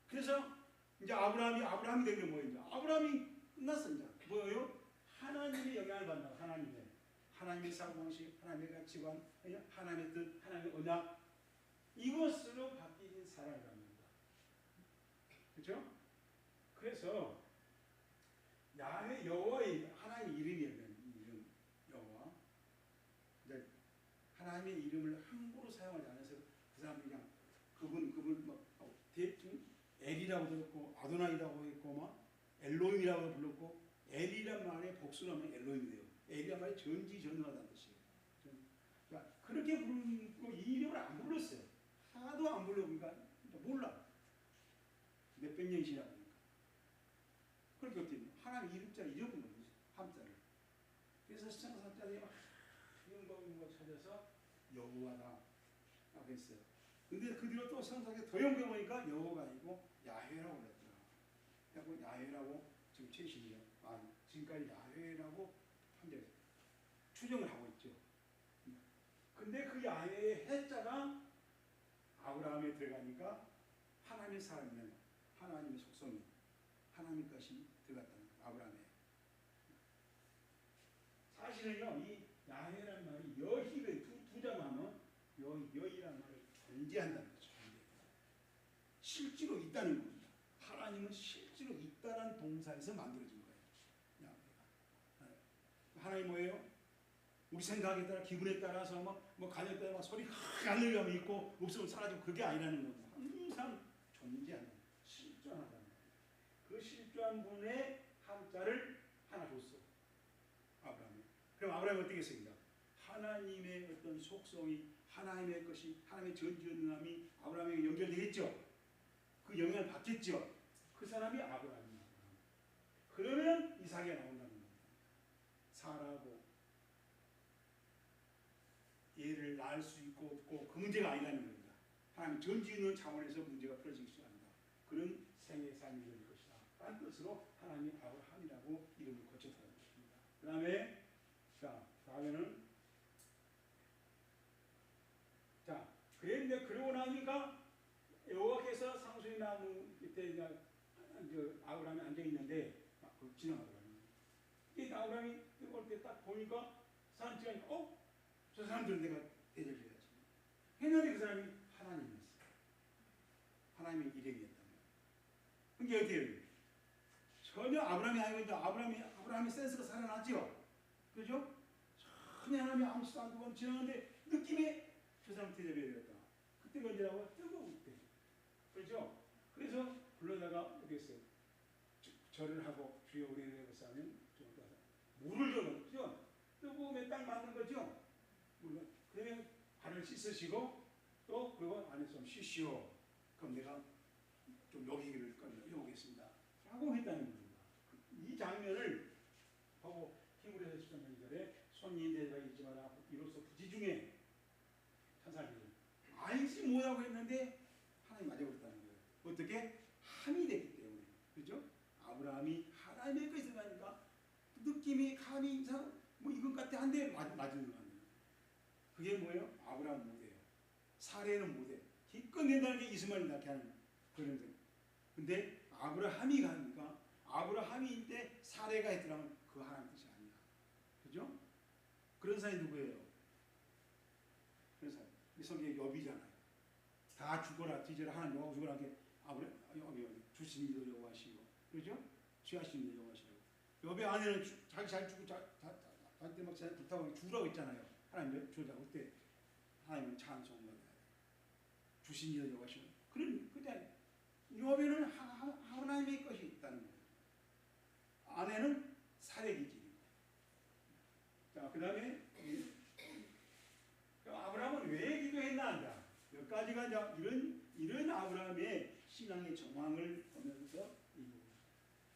그래서 이제 아브라함이 된 게 뭐예요? 아브라함이 끝났어. 이제 뭐예요? 하나님의 영향을 받는 하나님의 사고방식, 하나님의 가치관, 하나님의 뜻, 하나님의 언약, 이것으로 바뀐 사람이랍니다. 그렇죠? 그래서 야훼 여호와의 하나님의 이름이에요. 이름 여호와. 이제 하나님의 이름을 함부로 사용하지 않아서 그 사람이 그냥 그분 대충 엘이라고 들었고 아도나이라고 했고 막 엘로임이라고 불렀고, 엘이란 말의 복수라면 엘로임이 돼요. 엘이란 말이 전지전능하다는 뜻이에요. 그러니까 그렇게 부르고 이 이름을 안 불렀어요. 하나도 안 불러보니까 몰라. 몇백 년이 지나보니까. 그렇게 어떻게 하나님 이름자를 잃어버린 거죠. 함자를. 그래서 시청산자들이 막 이런 거 찾아서 여호와다 라고 했어요. 근데 그 뒤로 또 성경에 더 연결해보니까 여호와가 아니고 야훼라고 그랬더라. 그래서 야훼라고 지금 최신이요. 지금까지 야훼라고 현재 추정을 하고 있죠. 근데 그 야훼의 해자가 아브라함에 들어가니까 하나님의 사람이면 하나님의 속성이 하나님 것이 들어갔다는 거예요. 아브라함에. 사실은요, 이 야훼라는 말이 여희를 두 자만 여희라는 말을 존재한다는 거죠. 실제로 있다는 겁니다. 하나님은 실제로 있다는 동사에서 만들어진 거예요. 하나님 뭐예요? 우리 생각에 따라 기분에 따라서 뭐 가정에 따라 막 소리 크게 들리면 있고 없으면 사라지고 그게 아니라는 겁니다. 항상 존재하는, 실존하다는 거예요. 그 실존한 분의 한자를 하나 줬어. 아브라함. 아브라함이 어떻게 했습니까? 하나님의 어떤 속성이 하나님의 것이 하나님의 전지전능함이 아브라함에게 연결되겠죠. 그 영향을 받겠죠. 그 사람이 아브라함입니다. 그러면 이삭이 나온다는 겁니다. 사라고 얘를 낳을 수 있고 없고 그 문제가 아니라는 겁니다. 하나님 전지전능 차원에서 문제가 풀어질 수 있다. 그런 생애의 삶이 될 것이다. 라는 뜻으로 하나님이 아브라함이라고 이름을 거쳤다는 것입니다. 그 다음에 자 다음에는 자 그런데 그러고 나니까 여호와께서 상수리 나무 밑에 이제 아브라함이 앉아 있는데 지나가더라고요. 이 아브라함이 올 때 딱 보니까 사람 지나니까 저 사람들은 내가 대접해야지. 했는데 그 사람이 하나님이었어요. 하나님의 일행이었단 말이에요. 그게 어때요? 전혀 아브라함이 아니고 아브라함의 센스가 살아났죠. 그죠? 전혀 하나님이 아무것도 안 두고 지나가는데 느낌에 저 사람 대접해야 되겠다. 그때가 언제라고? 뜨거울 때. 그렇죠? 그래서 불러다가 어떻게 했어요? 절을 하고 주여 우리의 것을 하면 물을 줘요. 그죠? 뜨거움에 딱 맞는 거죠? 그러면 발을 씻으시고 또 그리고 안에서 좀 쉬시오. 그럼 내가 좀 여기를 여보겠습니다. 라고 했다는 겁니다. 이 장면을 보고 히브리서 13장 2절에 손이 대가 있지 마라 이로써 부지 중에 천사들이 알지 못하고 했는데 하나님 맞아버렸다는 거예요. 어떻게? 함이 됐기 때문에. 그죠? 아브라함이 하나님의 것을 하니까 느낌이 감이 이상 뭐 이것 같아 한데 맞은 거 아니에요. 그게 뭐예요? 아브라함 못해요. 사례는 못해. 기껏 낸다는 게 이스마엘 낳게 하는 그런 거. 근데 아브라함이 가니까 아브라함인데 사례가 했더라면 그 하나님 뜻이 아니야. 그죠? 그런 사람이 누구예요? 그런 사람. 이 성경에 욥이잖아요. 다 죽어라 뒤져라 하나님 여호와 죽어라 하게 욥이 주신 이도 여호와시고 그죠? 취하신 이도 여호와시고 욥의 아내는 자기 잘 죽고 자기 막 불타고 죽으라고 했잖아요. 하나님 주자고 그때 하나님은 찬송받아야 돼. 주신 이도 여호와시고 그냥 욥에는 하나님의 것이 있다는 거예요. 아내는 사례기질이고. 자, 그 다음에 아브라함은 왜 기도했나? 몇 가지가 이런 아브라함의 신앙의 정황을 보면서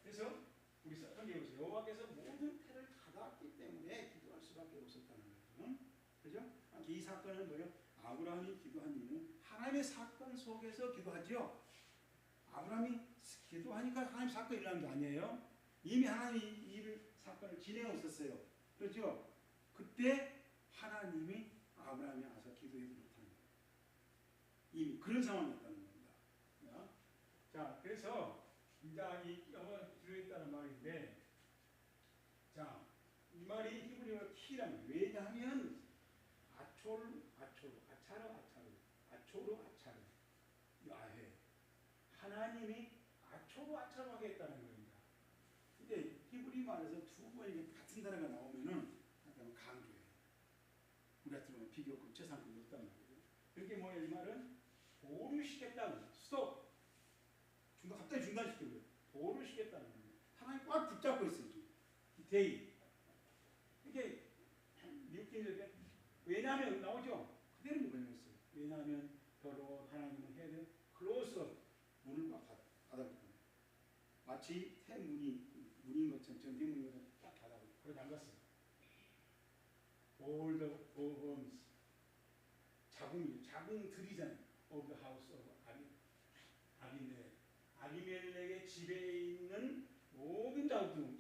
그래서 우리 성경에 보세요. 여호와께서 모든 태를 닫았기 때문에 기도할 수밖에 없었다는 거예요. 그죠? 이 사건은 뭐예요? 아브라함이 기도한 이유는 하나님의 사건 속에서 기도하죠. 아브라함이 기도하니까 하나님 사건이 일어난 게 아니에요. 이미 하나님이 이 사건을 진행하고 있었어요. 그렇죠? 그때 하나님이 아브라함이 와서 기도해도 못하는 거예요. 이미 그런 상황이었다는 겁니다. 자, 그래서 이제 이 들어있다는 말인데, 자, 이 말이 히브리어로 키라는 왜냐하면 아초르, 야훼 하나님이 아초로 하겠다는 겁니다. 근데 히브리 말에서 두 번 같은 단어가 나오면은 강조해요. 우리 같은 경우는 비교급, 최상급이 없단 말이에요. 그게 뭐예요? 이 말은 보류시켰다는 스톱. 갑자기 중단시키고요. 보류시켰다는 거예요. 하나님 꽉 붙잡고 있어요. 데이. 이게 미국인들에게 왜냐하면 나오죠. 그대로 번역했어요. 왜냐하면 더러운 하나님은 해야 돼. 클로즈 문을 막 닫아버려요. 마치 문인 것처럼 전대문인 것처럼 딱 닫아버려요. 그걸 잠갔어요. All the homes 자궁들이잖아요. Of the house of 아비멜렉의 집에 있는 모든 자궁들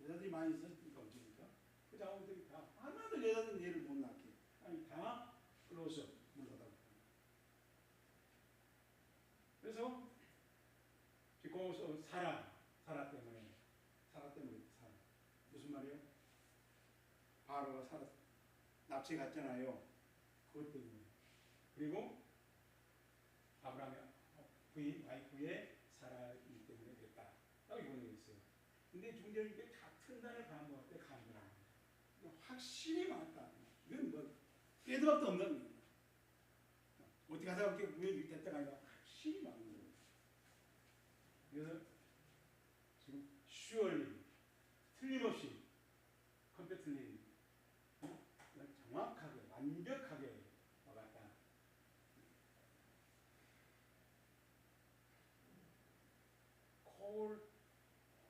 여자들이 많이 있으니까 어쩌니까 그 자궁들이 다 하나도 여자들은 얘를 못 낳게 아니 다 클로즈 문을 닫아버려요. 그래서 because 사라 때문에 무슨 말이에요? 바로가 사라 납치 갔잖아요. 그것 때문에. 그리고 아브라함의 와이프의 사라이기 때문에 됐다. 라고 이번에 있어요. 근데 중间이게 같은 날을 반복할 때 간절합니다. 확실히 맞다. 이건 뭐 빼도 박도 없는 겁니다. 어떻게 하다 보니까 왜 됐다가 아니라 확실히 맞는 거예요. 그래서 지금 surely 틀림없이 컴패틀리 콜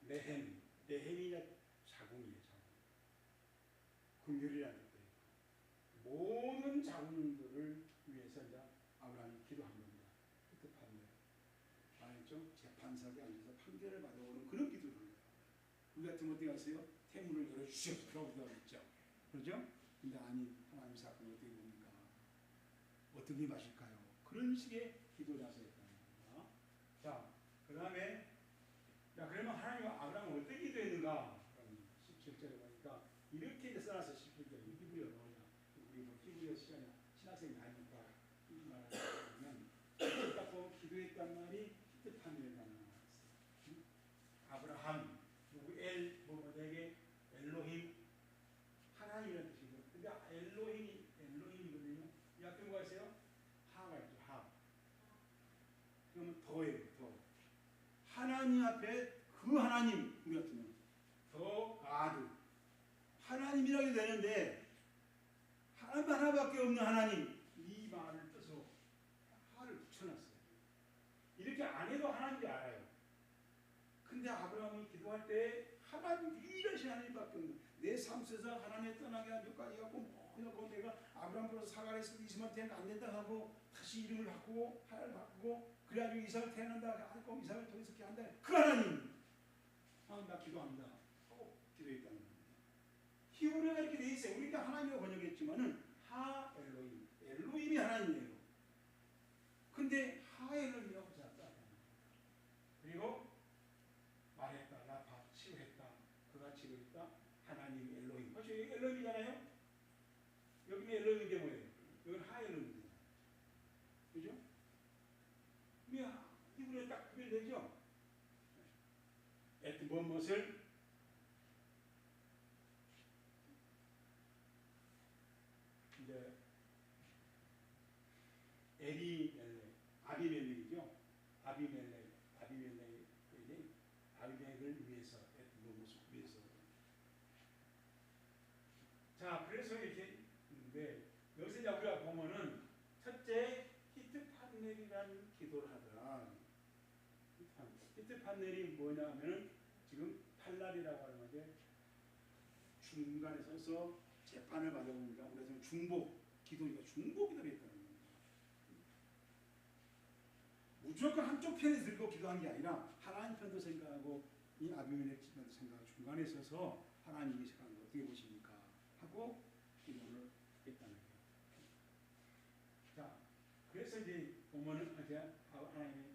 레헴. 레헴이 자궁이에요. 자궁. 긍휼이라는 뜻이에요. 모든 자궁들을 위해서 이제 아브라함이 기도한 겁니다. 뜻하는 알죠? 재판석에 앉아서 판결을 받아오는 그런 기도를 해요. 우리 같으면 어떻게 하세요? 태문을 열어주시옵소서 기도하겠죠. 그렇죠? 근데 아니, 하나님 사건을 어떻게 봅니까? 어떻게 마실까요? 그런 식의 기도 자세였다는 겁니다. 자, 그 다음에 그러면 하나님은 아브라함을 어떻게 기도했는가? 17절에 보니까 이렇게 이제 써놨어요. 17절에 히브리어 뭐냐? 우리 뭐 히브리어 시간에 신학생이 아니니까 이 말을 하면 딱 보면 기도했단 말이 히트판이라는 말이 있어요. 아브라함, 누구 내게 엘로힘 하나님이라는 뜻이고, 근데 엘로힘이거든요. 이 앞에 뭐가 있어요? 하가 있죠. 하. 그러면 더예요. 더. 하나님 앞에 그 하나님, 우리 같으면 더 가드 하나님이라고 되는데 하나님 하나밖에 없는 하나님, 이 말을 떠서 하를 붙여놨어요. 이렇게 안 해도 하나님이 알아요. 근데 아브라함이 기도할 때 하나님 유일하신 하나님밖에 없는, 내 삶 속에서 하나님 떠나게 한 몇가지 갖고 뭐 내가 아브라함으로서 사과를 했을 때 이스마엘 태어나면 안 된다 하고 다시 이름을 바꾸고 하나를 바꾸고 그래가지고 이삭을 태어난다 하고 이삭을 통해서 기한다. 그 하나님, 나 기도합니다 하고 기도했다는 겁니다. 히브리어가 이렇게 돼 있어요. 우리가 하나님으로 번역했지만은 하 엘로힘, 엘로힘이 하나님이에요. 근데 하 엘로힘이라고 붙였다. 그리고 말했다, 라파, 치유했다, 그가 치유했다, 하나님 엘로힘. 혹시 여기 엘로힘이잖아요. 여기는 엘로힘인데 뭐예요? 여기는 하 엘로힘입니다. 그죠? 히브리어 딱 구별되죠? 무엇을 이제 아비멜렉이죠. 아비멜렉을 위해서, 무엇을 위해서. 자, 그래서 이렇게 있는데 여기서 이제 우리가 보면은 첫째 히트판넬이라는 기도를 하더라. 히트판넬이 뭐냐면은 지금 팔날이라고 하는 건데 중간에 서서 재판을 받아봅니다. 우리가 중복 기도니까 중복이라고 했다는 겁니다. 무조건 한쪽 편에 들고 기도한 게 아니라 하나님 편도 생각하고 이 아비멜렉 편도 생각하고 중간에 서서 하나님이 생각하는 거 어떻게 보십니까? 하고 기도를 했다는 거예요. 자, 그래서 이제 보면은 하나님이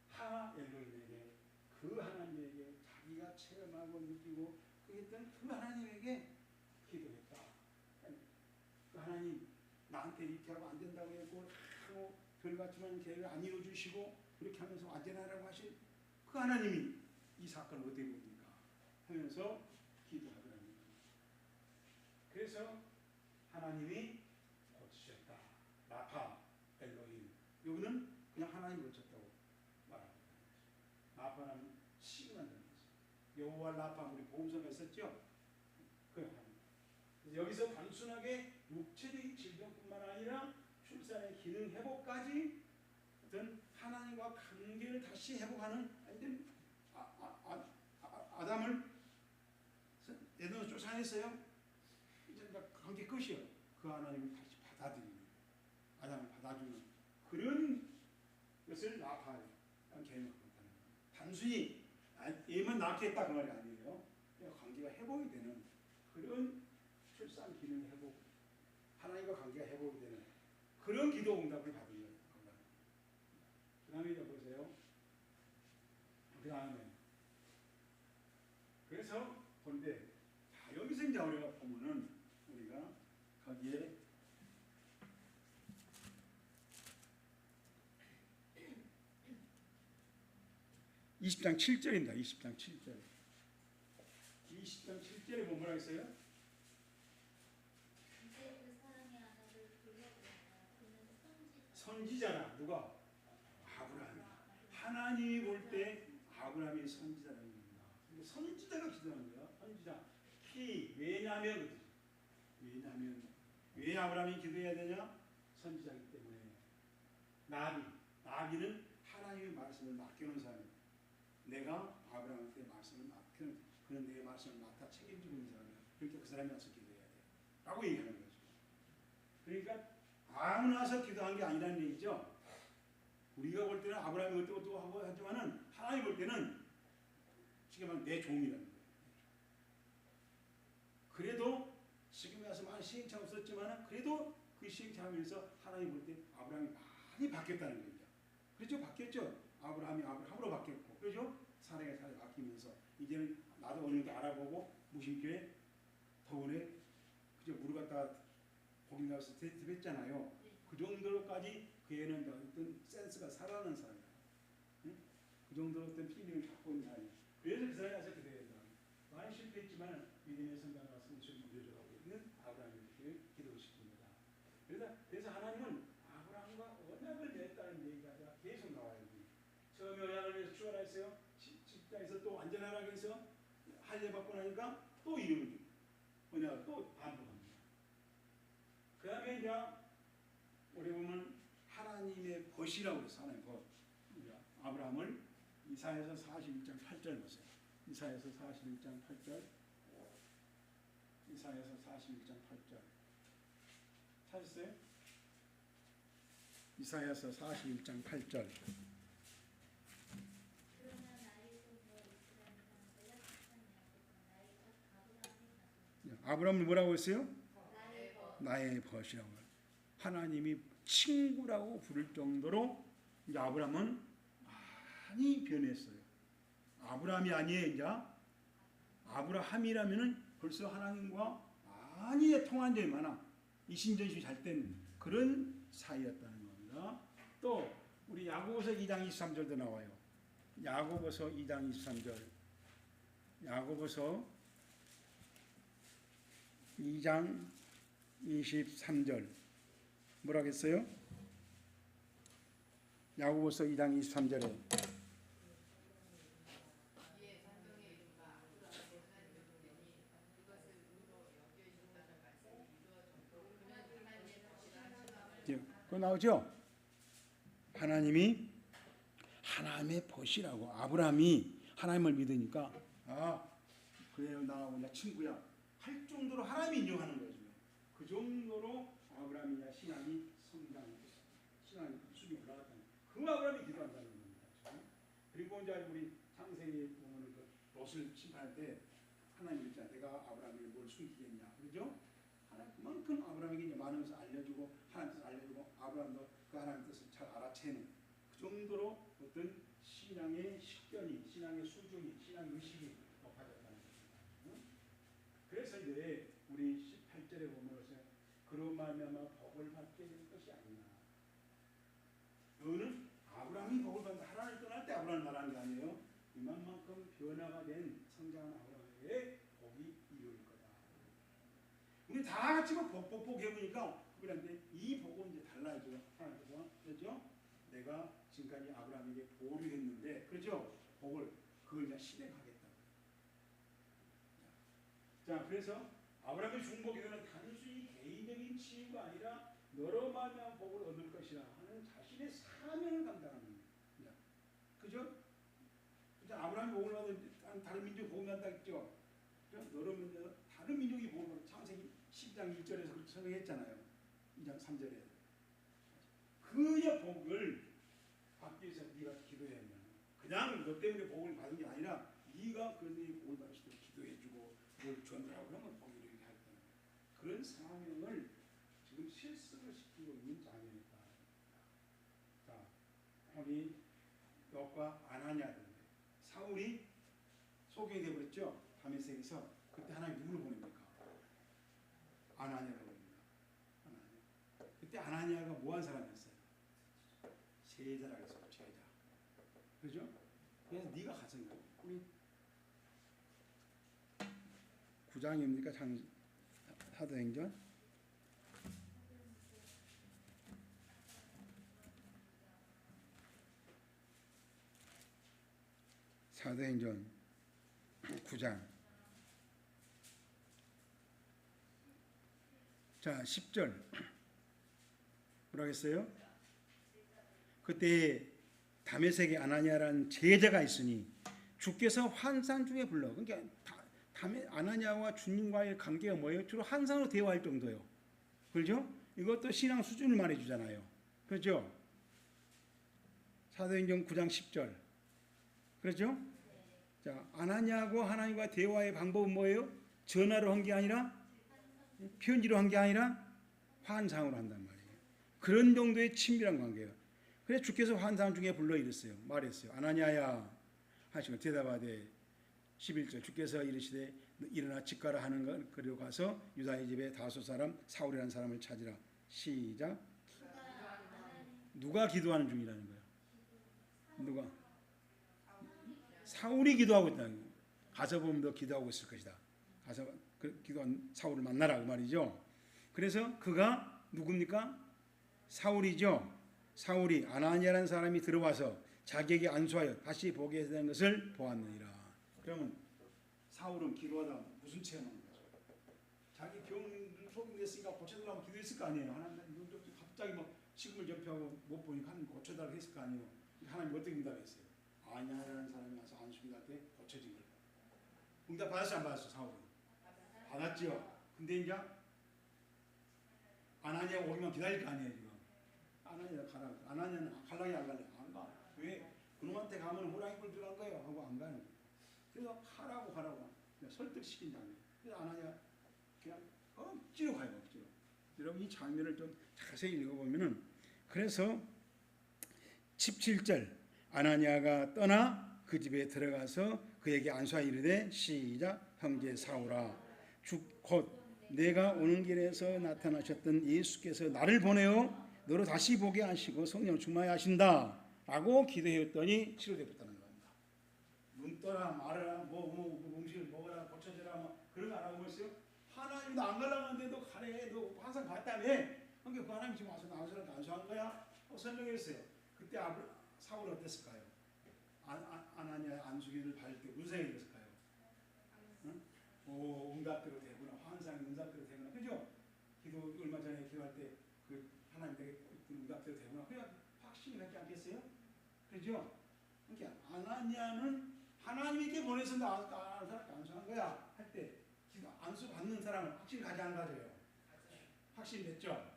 하 엘로힘에게, 그 하나님에게 자기가 체험하고 느끼고 그랬던 그 하나님에게 기도했다. 그 하나님 나한테 이렇게 하고 안 된다고 했고 별같지만 계획을 안 이루어주시고 그렇게 하면서 완전하라고 하신 그 하나님이 이 사건을 어떻게 봅니까? 하면서 기도하더랍니다. 그래서 하나님이 고치셨다. 라파 엘로힘. 여기는 그냥 하나님 고쳤다고 말합니다. 라파는 치유한다는 거죠. 여호와 라파, 우리 보험서가 있었죠? 여기서 단순하게 육체적인 질병뿐만 아니라 출산의 기능 회복까지 어떤 하나님과 관계를 다시 회복하는, 아담을 에덴에서 쫓아냈어요. 이제 관계 끝이요. 그 하나님을 다시 받아들이는, 아담을 받아주는 그런 것을 라파라는 개념을 갖다는 거예요. 단순히 얘만 낳게 했다 그 말이 아니에요. 관계가 회복이 되는 그런 출산 기능 회복, 하나님과 관계가 회복이 되는 그런 기도 응답을 받은 겁니다. 그 다음에 이제 보세요. 그 다음에 그래서 본데, 자, 여기서 이제 우리가 보면은 우리가 거기에 (20장 7절입니다. 20장 7절. 20장 7절에 보면 뭐라 했어요? 선지자라. 누가? 아브라함이. 하나님이 볼 때 아브라함이 선지자라는 겁니다. 선지자가 기도하는 거야. 선지자. 왜냐하면 왜 아브라함이 기도해야 되냐? 선지자이기 때문에. 나비는 하나님의 말씀을 맡겨놓은 사람이에요. 내가 아브라함한테 말씀을 맡겨놓은, 그는 내 말씀을 맡아 책임지고 있는 사람이야. 그러니까 그 사람이 와서 기도해야 돼 라고 얘기하는 거죠. 그러니까 아무나 와서 기도한 게 아니라는 얘기죠. 우리가 볼 때는 아브라함이 어쩌고 하고 하지만은 하나님 볼 때는 지금 말하면 내 종이라는 거예요. 그래도 지금에 와서 많은 시행착오 없었지만은 그래도 그 시행착오하면서 하나님 볼 때 아브라함이 많이 바뀌었다는 거죠. 그렇죠? 바뀌었죠. 아브라함이 아브라함으로 바뀌었고, 그렇죠? 사례가 사례 바뀌면서 이제는 나도 어느 정도 알아보고 무심결에 더운에 그저 무릎 갖다 고기 나와서 대접했잖아요. 그 정도로까지 그 애는 어떤 센스가 살아나는 사람이야. 응? 그 정도로 어떤 필링을 갖고 있는 사람이야. 그래서 그 사람이 와서 그래야 돼. 많이 실패했지만 믿음의 성장과 성취를 누려줘가고 있는 아브라함에게 기도를 시킵니다. 그래서 하나님은 아브라함과 언약을 맺었다는 얘기가 계속 나와요. 처음에 언약을 위해서 출발했어요. 직장에서 또 안전하라고 해서 할례 받고 나니까 또 이루는 언약을 또 반복합니다. 그 다음에 이제 우리 보면 하나님의 벗이라고 해서 하나님의 벗. 아브라함을 이사야서 41장 8절 보세요. 이사야서 41장 8절. 이사야서 41장 8절. 찾았어요? 이사야서 41장 8절. 아브라함은 뭐라고 했어요? 나의 벗이라고. 하나님이 친구라고 부를 정도로 이제 아브라함은 많이 변했어요. 아브라함이 아니에요. 이제 아브라함이라면은 벌써 하나님과 많이 통한 점이 많아. 이신전심이 잘 된 그런 사이였다는 겁니다. 또 우리 야고보서 2장 23절도 나와요. 야고보서 2장 23절. 야고보서 2장 23절. 뭐라겠어요? 야고보서 2장 23절에 그거 나오죠? 하나님이 하나님의 벗이라고. 아브라함이 하나님을 믿으니까 그래요, 나하고 나 친구야 할 정도로 하나님이 인정하는 거죠. 그 정도로 아브라함이 신앙이 성장했어요. 신앙이 수준이 올라갔다는 그 아브라함이 기도한다는 겁니다. 그리고 이제 우리 창세기에 보면 그 롯을 심판할 때 하나님 있잖아. 내가 아브라함에게 뭘 숨기겠냐, 그죠? 그만큼 아브라함에게 이제 많은 것을 알려주고 하나님 뜻을 알려주고 아브라함도 그 하나님 뜻을 잘 알아채는 그 정도로 어떤 신앙의 식견이, 신앙의 수준이, 신앙의 의식이 높아졌다는 겁니다. 그래서 이제 우리 18절에 보면 그런 말미암아 복을 받게 될 것이 아니냐. 너는 아브라함이 복을 받는다. 하나님을 떠날 때 아브라함을 말하는 게 아니에요. 이만큼 변화가 된 성장한 아브라함에게 복이 이룰 거다. 우리 다 같이 복 해보니까 그런데 이 복은 이제 달라져요. 하나님께서 그렇죠? 내가 지금까지 아브라함에게 보류했는데, 그렇죠? 복을 그걸 이제 실행하겠다. 자, 그래서 아브라함의 중복기도는 단순히 개인적인 치유가 아니라 여러 만한 복을 얻을 것이라 하는 자신의 사명을 감당하는 겁니다. 그죠? 아브라함이 복을 받은 다른 민족 복을 받는다 했죠? 여러 민족, 다른 민족이 복을 받는 창세기 10장 1절에서 그렇게 설명했잖아요. 2장 3절에. 그의 복을 받기 위해서 네가 기도해야 한다. 그냥 너 때문에 복을 받은 게 아니라 네가 그런 복을 받을 수 있도록 기도해주고 뭘 전달하고 그러면 복이 이렇게 할 거예요. 그런 사명을 지금 실습을 시키고 있는 장면이다. 자, 우리 롯과 아나니아들, 사울이 소경이 되어버렸죠. 다메섹에서. 그때 하나님 누구를 보냅니까? 아나니아를 보냅니다. 아나니아. 그때 아나니아가 뭐한 사람이었어요? 제자라고 했어요. 제자. 그죠? 그래서 네가 가서 우리 9장입니까? 사도행전? 사도행전 9장. 자, 10절. 뭐라고 했어요? 그때 다메섹에 아나니아라는 제자가 있으니 주께서 환상 중에 불러. 그러니까 아나니아와 주님과의 관계가 뭐예요? 주로 환상으로 대화할 정도예요. 그렇죠? 이것도 신앙 수준을 말해주잖아요. 그렇죠? 사도행전 9장 10절. 그렇죠? 자, 아나니아하고 하나님과 대화의 방법은 뭐예요? 전화로 한 게 아니라 편지로 한 게 아니라 환상으로 한단 말이에요. 그런 정도의 친밀한 관계예요. 그래서 주께서 환상 중에 불러 이랬어요. 말했어요. 아나니아야 하시고 대답하되 11절 주께서 이르시되 일어나 집 가라 하는 것 그리고 가서 유다의 집에 다소 사람 사울이라는 사람을 찾으라. 시작. 누가 기도하는 중이라는 거예요? 누가? 사울이 기도하고 있다는 거예요. 가서 보면 너 기도하고 있을 것이다. 가서 그 기도한 사울을 만나라 그 말이죠. 그래서 그가 누굽니까? 사울이죠. 사울이 아나니아라는 사람이 들어와서 자기에게 안수하여 다시 보게 되는 것을 보았느니라. 그러면 사울은 기도하다 무슨 체험한 거죠? 자기 병을 소금냈으니까 고쳐달라고 기도했을 거 아니에요. 하나님 갑자기 막 식음을 접하고 못 보니까 하나님 고쳐달라고 했을 거 아니에요. 하나님 어떻게 응답했어요? 아나니아라는 사람이 와서 안수기도할 때 고쳐진 거예요. 응답 받았어 안 받았어? 사울은 받았죠. 근데 이제 아나니아 오기만 기다릴 거 아니에요 지금. 아나니아 가라. 아나니아는 갈라게 안 갈래? 안 가. 왜? 그놈한테 가면 호랑이 굴 들어간 거예요 하고 안 가는 거예요. 그래서 가라고 설득시킨다는 거예요. 그래서 아나니아 그냥 억지로 가요. 억지로. 여러분 이 장면을 좀 자세히 읽어보면은 그래서 17절 아나니아가 떠나 그 집에 들어가서 그에게 안수하여 이르되 시작 형제 사울아 곧 내가 오는 길에서 나타나셨던 예수께서 나를 보내어 너로 다시 보게 하시고 성령 충만하게 하신다 라고 기도했더니 치료되었다는 겁니다. 눈 떠라 말아라 뭐 음식을 먹어라 고쳐져라 뭐 그런 거 안 하고 있어요. 하나님도 안 가려고 하는데 너 가래 너 항상 봤다며. 그러니까 그 하나님 지금 와서 나한테 안수한 거야? 설명했어요. 그때 사울은 어땠을까요? 아나니아 안수기를 받을 때 무슨 생각이 들었을까요? 응? 오 응답대로 되구나. 환상이 응답대로 되구나. 그죠? 기도 얼마 전에 기도할 때 그 하나님 되게 응답대로 되구나. 그냥 확신이 갖지 않겠어요? 그죠? 그러니까 아나니아는 하나님께 보내서 나한테 안수한 거야 할 때 안수 받는 사람은 확실히 가지 안 가져요. 확실히 냈죠?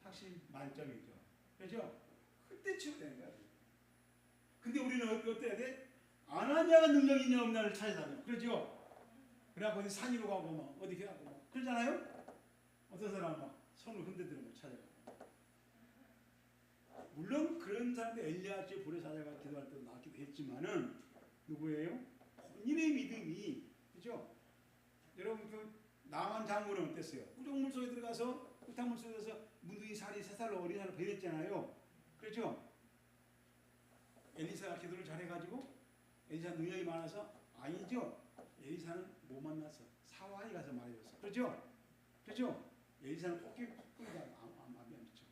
확실히 만점이죠. 그죠? 그때 치유되는 거야. 근데 우리는 어때야 돼? 아나니아가 능력이 있냐 없냐를 찾아다녀. 그러죠? 그래갖고 어디 산 위로 가고 막 어디 가고 막 그러잖아요? 어떤 사람은 막 손을 흔들더니 막 찾아가고. 물론 그런 사람들 엘리야의 불의 사자가 기도할 때도 나기도 했지만은 누구예요? 본인의 믿음이 그죠? 여러분 그 나만 장군은 어땠어요? 우정물 속에 들어가서 흙탕물 속에 들어가서 문둥이 살이 3살로 어린 살로 배렸잖아요. 그렇죠? 엘리사가 기도를 잘해가지고 엘리사 능력이 많아서 아니죠. 엘리사는 못 만났어. 사와이 가서 말해줬어. 그렇죠? 그렇죠? 엘리사는 꽃게 마음이 안 좋죠.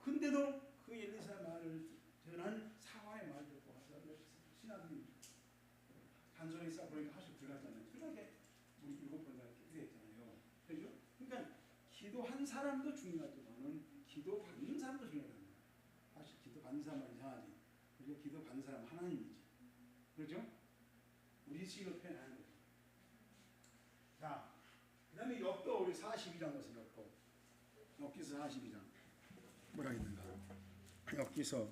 근데도 그 엘리사 말을 전한 사와의 말을 듣고 와서 신하들이 한 손에 싸 보니까 하수 들어갔잖아요. 그렇게 우리 7번 다 기도했잖아요. 그렇죠? 그러니까 기도한 사람도 중요하지만은 기도 받는 사람도 중요하다. 사실 기도 받는 사람은 이상하지. 그리고 기도 받는 사람은 하나님이지. 그렇죠? 우리 식으로 표현하는 거죠. 자, 그 다음에 욥도 우리 42장 보세요. 욥기서 42장 뭐라 했는가? 욥기서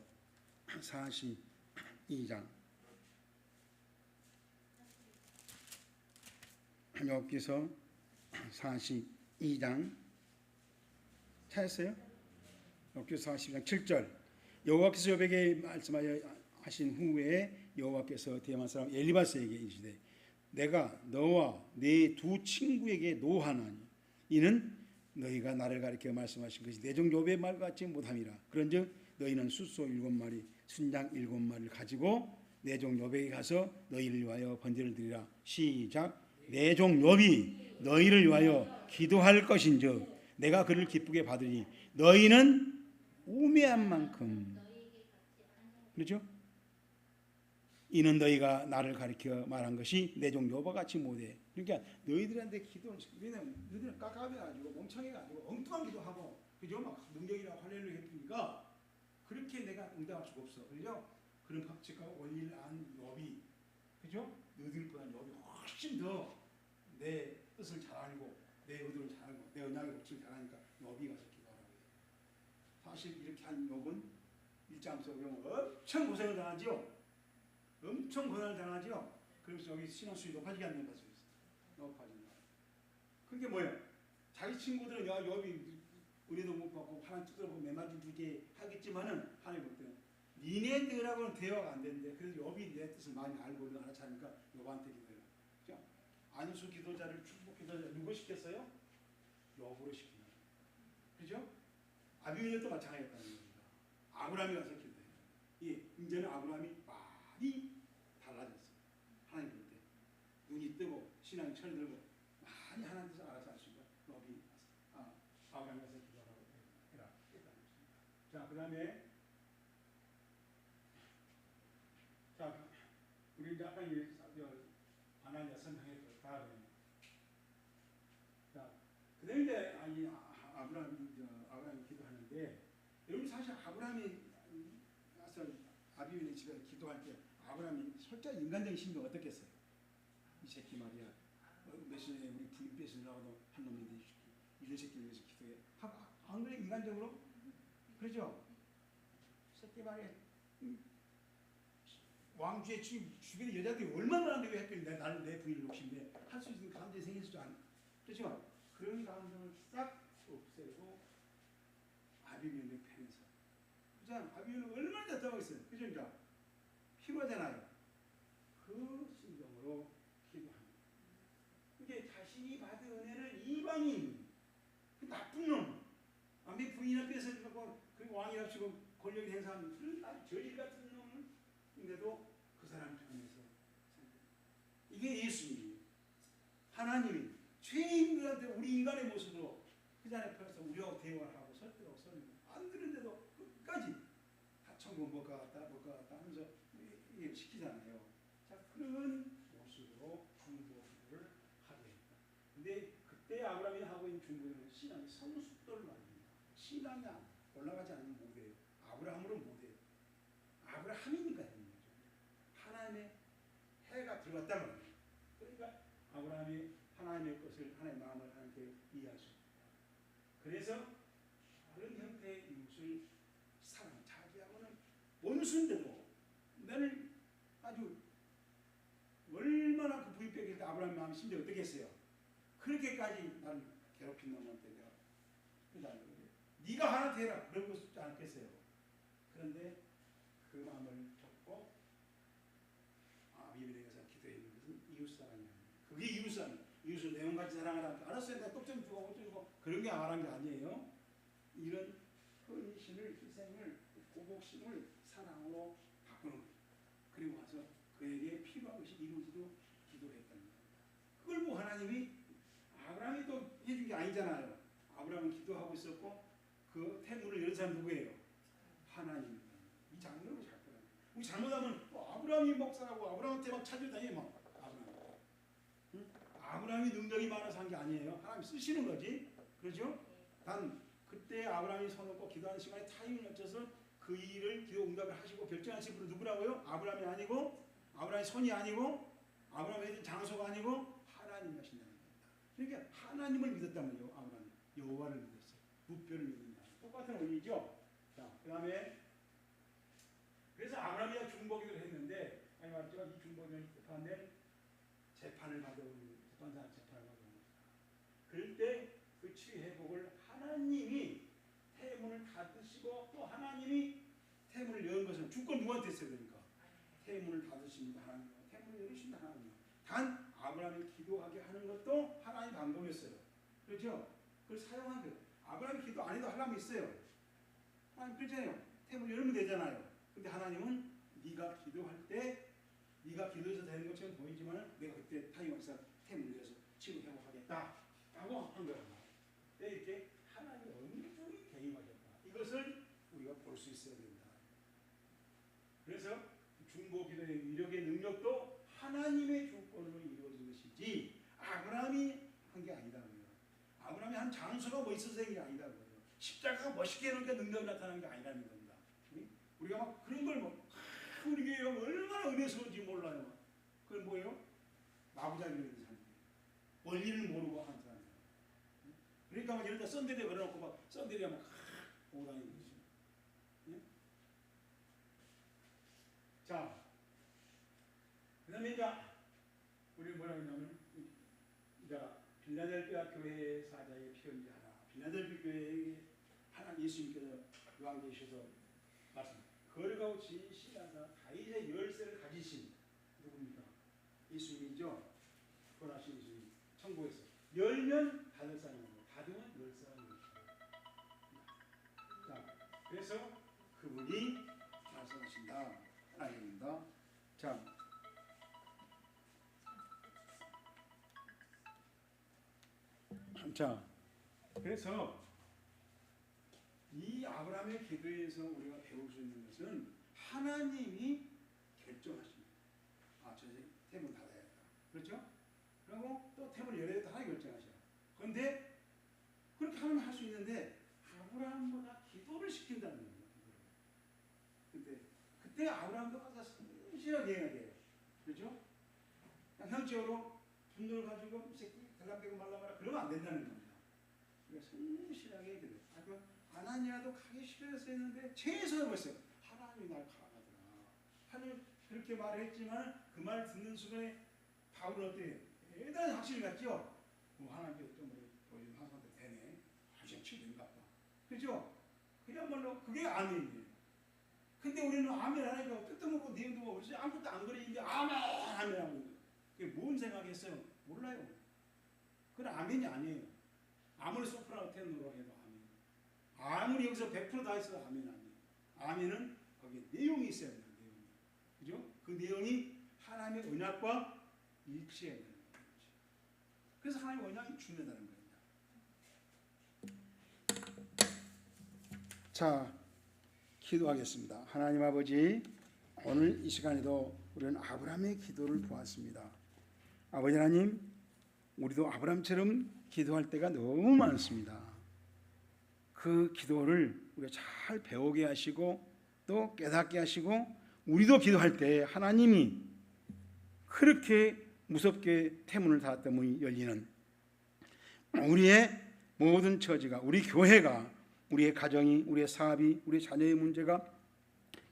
42장 욥기서 42장 찾았어요? 욥기서 42장 7절 여호와께서 욥에게 말씀하여 하신 후에 여호와께서 대만 사람 엘리바스에게 이르시되 내가 너와 네 두 친구에게 노하나니 이는 너희가 나를 가리켜 말씀하신 것이 내 종 욥의 말같이 못함이라. 그런즉 너희는 숫소 7마리 순양 7마리를 가지고 내 종 욥에게 가서 너희를 위하여 번제를 드리라. 시작. 내 종 욥이 너희를 위하여 기도할 것인즉 내가 그를 기쁘게 받으니 너희는 우매한 만큼 그렇죠? 이는 너희가 나를 가리켜 말한 것이 내 종 욥과 같이 못해. 그러니까 너희들한테 기도, 왜냐면 너희들은 깝깝해가지고 멍청해가지고 엉뚱한 기도하고 그죠? 막 능력이나 할렐루야 했으니까 그렇게 내가 응답할 수가 없어. 그죠? 그런 법칙과 원리를 안 욥이, 그죠? 너희들보다 욥이 훨씬 더 내 뜻을 잘 알고 내 의도를 잘 알고 내 언약의 법칙을 잘 아니까 욥이 가서 기도하라고 해요. 사실 이렇게 한 욥은 일장에서 보면 엄청 고생을 당하죠. 엄청 고난을 당하죠. 그래서 여기 신앙수준이 높아지게 안 된다. 높아진다. 그게 뭐예요? 자기 친구들은 야 욥이 은혜도 못 받고 하나님 두드러고 매맞은 주게 하겠지만은 하나님 볼 때는 니네들하고는 대화가 안 되는데 그래도 욥이 내 뜻을 많이 알고 알아차니까 욥한테 기도해요. 그죠? 안수 기도자를 축복 기도자 누구 시켰어요? 욥으로 시키는 거예요. 그죠? 아비멜렉도 마찬가지였다는 겁니다. 아브라함이 가서 기도해요. 예, 이제는 아브라함이 많이 달라졌어요. 하나님 볼 때 눈이 뜨고 신앙이 철들고 많이 하나님 뜻을 알아서 할 수 있고 욥이 아브라함이 가서 기도하라고 해라. 자, 그 다음에 자, 우리 이제 아까 하나님 설명했고 다음에 자, 그 다음에 이제 아브라함이 기도하는데 여러분 사실 아브라함이 와서 아비멜렉 집에 기도할 때 아브라함이 솔직히 인간적인 심정이 어떻겠어요? 이 새끼 말이야. 며칠 전에 우리 부인 뺏으려고도 한 놈인데 이런 새끼를 위해서 기도해. 안 그래 인간적으로? 그렇죠? 새끼 말이야. 왕주의 주변에 여자들이 얼마나 많은데 왜 하필 내 부인을 욕심내 할 수 있는 감정이 생길 수도 않아. 그렇죠? 그런 감정을 싹 없애고 아비멜렉 편에서 그죠? 아비멜렉 얼마나 답답하겠어요. 그죠? 그러니까 필요하잖아요. 그 심정으로 기도합니다. 이게 자신이 받은 은혜를 이방인 그 나쁜 놈 아미 부인을 뺏어주고 그 왕이랍시고 권력이 행사하는 그런 아주 저질 같은 놈인데도 그 사람 편에서 이게 예수님이에요. 하나님이 죄인들한테 우리 인간의 모습으로 그 자리 앞에서 우리하고 대화를 하고 설득하고 설명을 안 들은데도 끝까지 다 천국 못 가갔다 하면서 시키잖아요. 자, 그런 모습으로 중보기도를 하게 했다. 근데 그때 아브라함이 하고 있는 중보기도는 신앙의 성숙도를 말합니다. 신앙이 올라가지 않는 못해요. 아브라함으로 못해요. 아브라함이니까 되는 거죠. 하나님의 해가 들어왔단 말이에요. 그러니까 아브라함이 하나님의 것을 하나님의 마음을 하나님께 이해할 수 있다. 그래서 다른 형태의 이웃을 사랑, 자기하고는 원수인데도 나를 아주 얼마나 그 부인 뺏길 때 아브라함의 마음이 심지어 어떻게 했어요? 그렇게까지 나를 괴롭힌 놈한테 내가 네가 하나한테 해라 그러고 싶지 않겠어요. 그런데 그 마음을 접고 아비멜렉에서 기도했는 것은 이웃사랑이 아니에요. 그게 이웃사랑이에요. 이웃을 내용같이 사랑하라. 알았어요. 내가 떡 좀 주고 옷 좀 주고 그런 게 말한 게 아니에요. 이런 헌신을 희생을 고복심을 사랑으로 바꾸는 거예요. 그리고 와서 그에게 필요한 것이 이루어지도록 기도했다는 겁니다. 그걸 뭐 하나님이 아브라함이 또 해준 게 아니잖아요. 아브라함은 기도하고 있었고 그 태문을 연 사람 누구예요? 하나님입니다. 이 장면을 잘 보라. 우리 잘못하면 아브라함이 목사라고 아브라함한테 막 찾아다니 막 아브라함. 응? 아브라함이 능력이 많아서 한 게 아니에요. 하나님 쓰시는 거지. 그렇죠? 단 그때 아브라함이 손 놓고 기도하는 시간에 타임을 맞춰서 그 일을 기도 응답을 하시고 결정하신 분은 누구라고요? 아브라함이 아니고 아브라함의 손이 아니고 아브라함이 했던 장소가 아니고 하나님 하신다는 겁니다. 그러니까 하나님을 믿었단 말이에요. 아브라함이 여호와를 믿었어요. 무뼈를 믿는다. 똑같은 원리죠. 자, 그 다음에 그래서 아브라함이 중보기도를 했는데 아니 말했죠. 이 중보기도는 급한데 재판을 받아오는 재판사 재판을 받아오는 것이다. 그럴 때 그 치유 회복을 하나님이 태문을 닫으시고 또 하나님이 태문을 여는 것은 주권 누구한테 했어요? 그러니까 태문을 닫으십니다. 하나님 태문을 열으신다. 하나님 단 아브라함이 기도하게 하는 것도 하나님 방법이었어요. 그렇죠? 그걸 사용한 거예요. 아브라함이 기도 안 해도 하나님이 있어요. 하나님 그렇잖아요. 태문을 열면 되잖아요. 근데 하나님은 네가 기도할 때 네가 기도해서 되는 것처럼 보이지만 내가 그때 타임에서 태문을 열어서 치유 회복하겠다 라고 한 거예요. 이렇게 하나님이 엄중히 개입하셨다. 이것을 우리가 볼 수 있어야 된다. 그래서 중보기도의 위력의 능력도 하나님의 주권으로 이루어진 것이지 아브라함이 한 게 아니다고요. 아브라함이 한 장소가 뭐 있어서 한 게 아니다고요. 십자가가 멋있게 해놓으니까 능력이 나타나는 게 아니라는 겁니다. 우리가 막 그런 걸 막 우리 교회가 얼마나 은혜스러운지 몰라요. 그건 뭐예요? 마구잡이로 있는 사람, 원리를 모르고 하는 사람. 그러니까 막 이런 데 썬데리에 걸어놓고 막 썬데리에 막 보고 다니는 거죠. 예? 자, 그 다음에 이제 우리 뭐라 그러냐면 이제 빌라델피아 교회 사자의 편지하라. 빌라델피아 교회에 하나님 예수님께서 요한 계셔서 말씀. 거룩하고 진실한 자 다윗의 열쇠를 가지신 누굽니까? 예수님이죠. 구원하신 예수님. 천국에서 열면 닫을 사람이고 닫으면 열 사람이죠. 자, 그래서 그분이 말씀하신다. 하나님입니다. 자, 그래서 이 아브라함의 기도에서 우리가 배울 수 있는 것은 하나님이 결정하십니다. 아, 저 템을 닫아야겠다. 그렇죠? 그리고 또 템을 열어야겠다. 하나님 결정하셔요. 그런데 그렇게 하면 할 수 있는데 아브라함보다 기도를 시킨다는 거예요. 근데 그때 아브라함도 가서 성실하게 해야 돼요. 그렇죠? 형식적으로 분노를 가지고 이 새끼 들락대고 말라마라 그러면 안 된다는 겁니다. 그러니까 성실하게 해야 돼요. 하나님이라도 가기 싫어서 했는데 최소한 했어요. 하나님이 날 가라더라. 하나님 그렇게 말했지만 그 말 듣는 순간에 바울은 어때요? 대단히 확신이 갔죠. 하나님께서 좀 보여준 하나님한테 되네. 하신 치료인가 봐. 그렇죠? 그야말로 그게 아멘이에요. 근데 우리는 아멘 안 하니까 뜻도 먹고 내용도 먹고 아무것도 안 그리는데 아멘 하는 거예요. 그게 뭔 생각했어요? 몰라요. 그건 아멘이 아니에요. 아무리 소프라노 테너로 해도 아멘. 아무리 여기서 100% 다 있어도 아멘 아니에요. 아멘은 거기에 내용이 있어야 돼요. 내용이. 그죠? 그 내용이 하나님의 언약과 일치해야 되는 거죠. 그래서 하나님의 언약이 중요하다는 겁니다. 자, 기도하겠습니다. 하나님 아버지, 오늘 이 시간에도 우리는 아브라함의 기도를 보았습니다. 아버지 하나님, 우리도 아브라함처럼 기도할 때가 너무 많습니다. 그 기도를 우리가 잘 배우게 하시고 또 깨닫게 하시고 우리도 기도할 때 하나님이 그렇게 무섭게 태문을 닫았던 문이 열리는 우리의 모든 처지가, 우리 교회가, 우리의 가정이, 우리의 사업이, 우리 자녀의 문제가,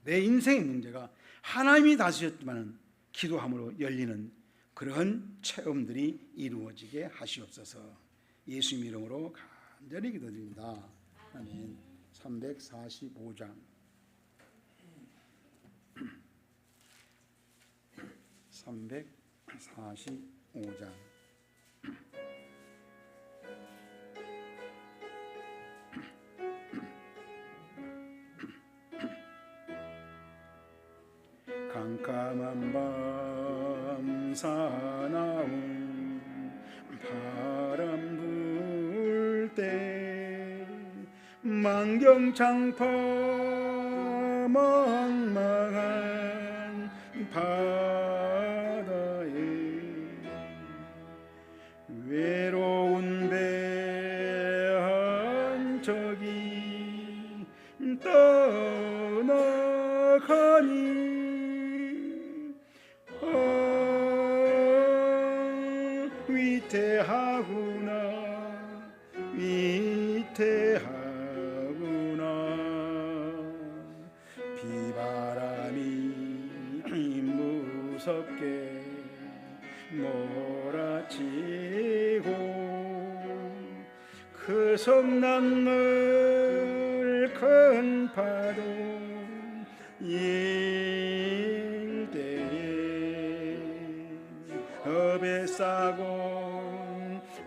내 인생의 문제가 하나님이 다스렸지만 기도함으로 열리는 그런 체험들이 이루어지게 하시옵소서. 예수님 이름으로 간절히 기도드립니다. 아멘. 345장 345장 깜깜한 밤 사나운 바람 불 때 만경창파 망망한 바다에 외로운 배 한 척이 떠나가니 위태하구나 위태하구나 비바람이 무섭게 몰아치고 그 성난물 큰 파도 일대에 업에 싸고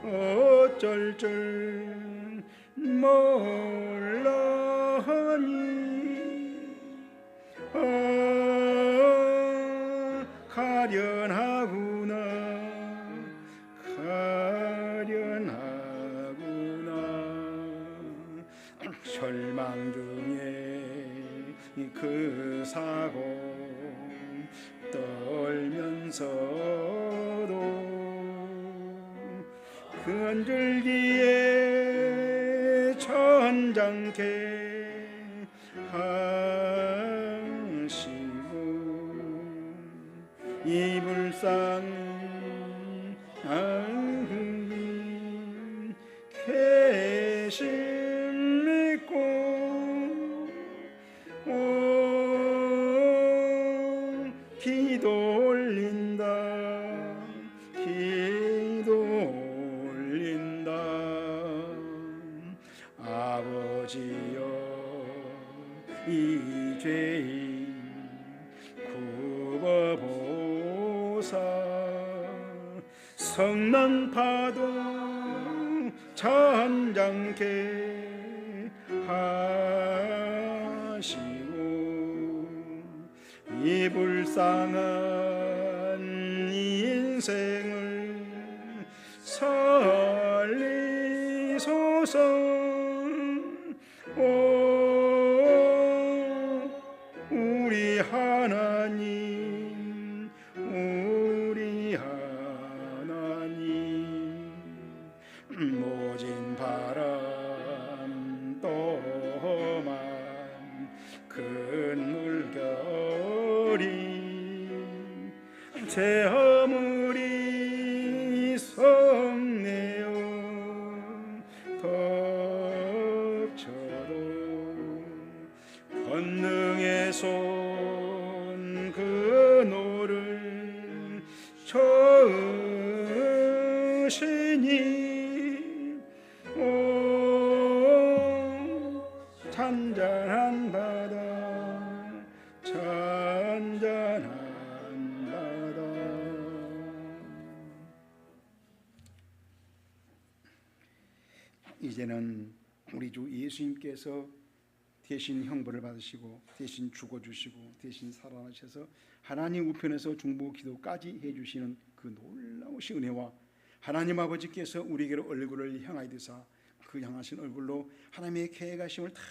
어쩔 줄 몰라하니 가련하구나 절망 중에 그 사고 떨면서도 그 한 줄기에 천장케 이불상 계신 믿고 기도 올린다 아버지여 이 죄인 굽어보사 성난 파도 잔잔케 하시고 이 불쌍한 인생을 살리소서. 오 우리 하나님 우리 하나님 모진 바람 또한 큰 물결이 제 허물이 성내어 덮쳐도 권능의 손 그노를 저으시니 오 잔잔한 바다 잔잔한 바다. 이제는 우리 주 예수님께서 대신 형벌을 받으시고 대신 죽어주시고 대신 살아나셔서 하나님 우편에서 중보 기도까지 해주시는 그 놀라우신 은혜와 하나님 아버지께서 우리에게로 얼굴을 향하여 드사 그 향하신 얼굴로 하나님의 계획하심을 다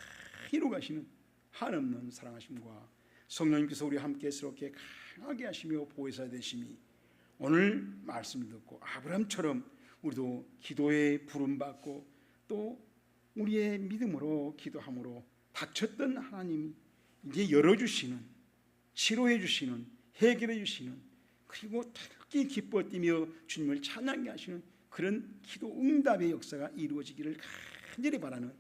이루가시는 한없는 사랑하심과 성령님께서 우리와 함께 스럽게 강하게 하시며 보혜사 되심이 오늘 말씀을 듣고 아브라함처럼 우리도 기도에 부름받고 또 우리의 믿음으로 기도함으로 닫혔던 하나님이 이제 열어주시는 치료해 주시는 해결해 주시는 그리고 특히 기뻐 뛰며 주님을 찬양하게 하시는 그런 기도 응답의 역사가 이루어지기를 간절히 바라는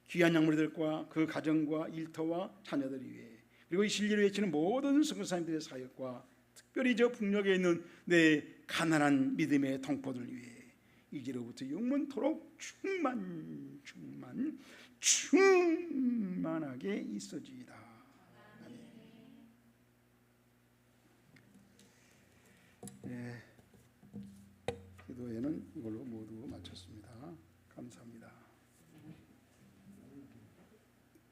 귀한 양물들과 그 가정과 일터와 자녀들 위해 그리고 이 진리를 외치는 모든 선교사님들의 사역과 특별히 저 북녘에 있는 내 가난한 믿음의 동포들 위해 이제로부터 영원토록 충만하게 있어지이다. 아멘. 네, 기도회는 이걸로 모두 마쳤습니다. 감사합니다.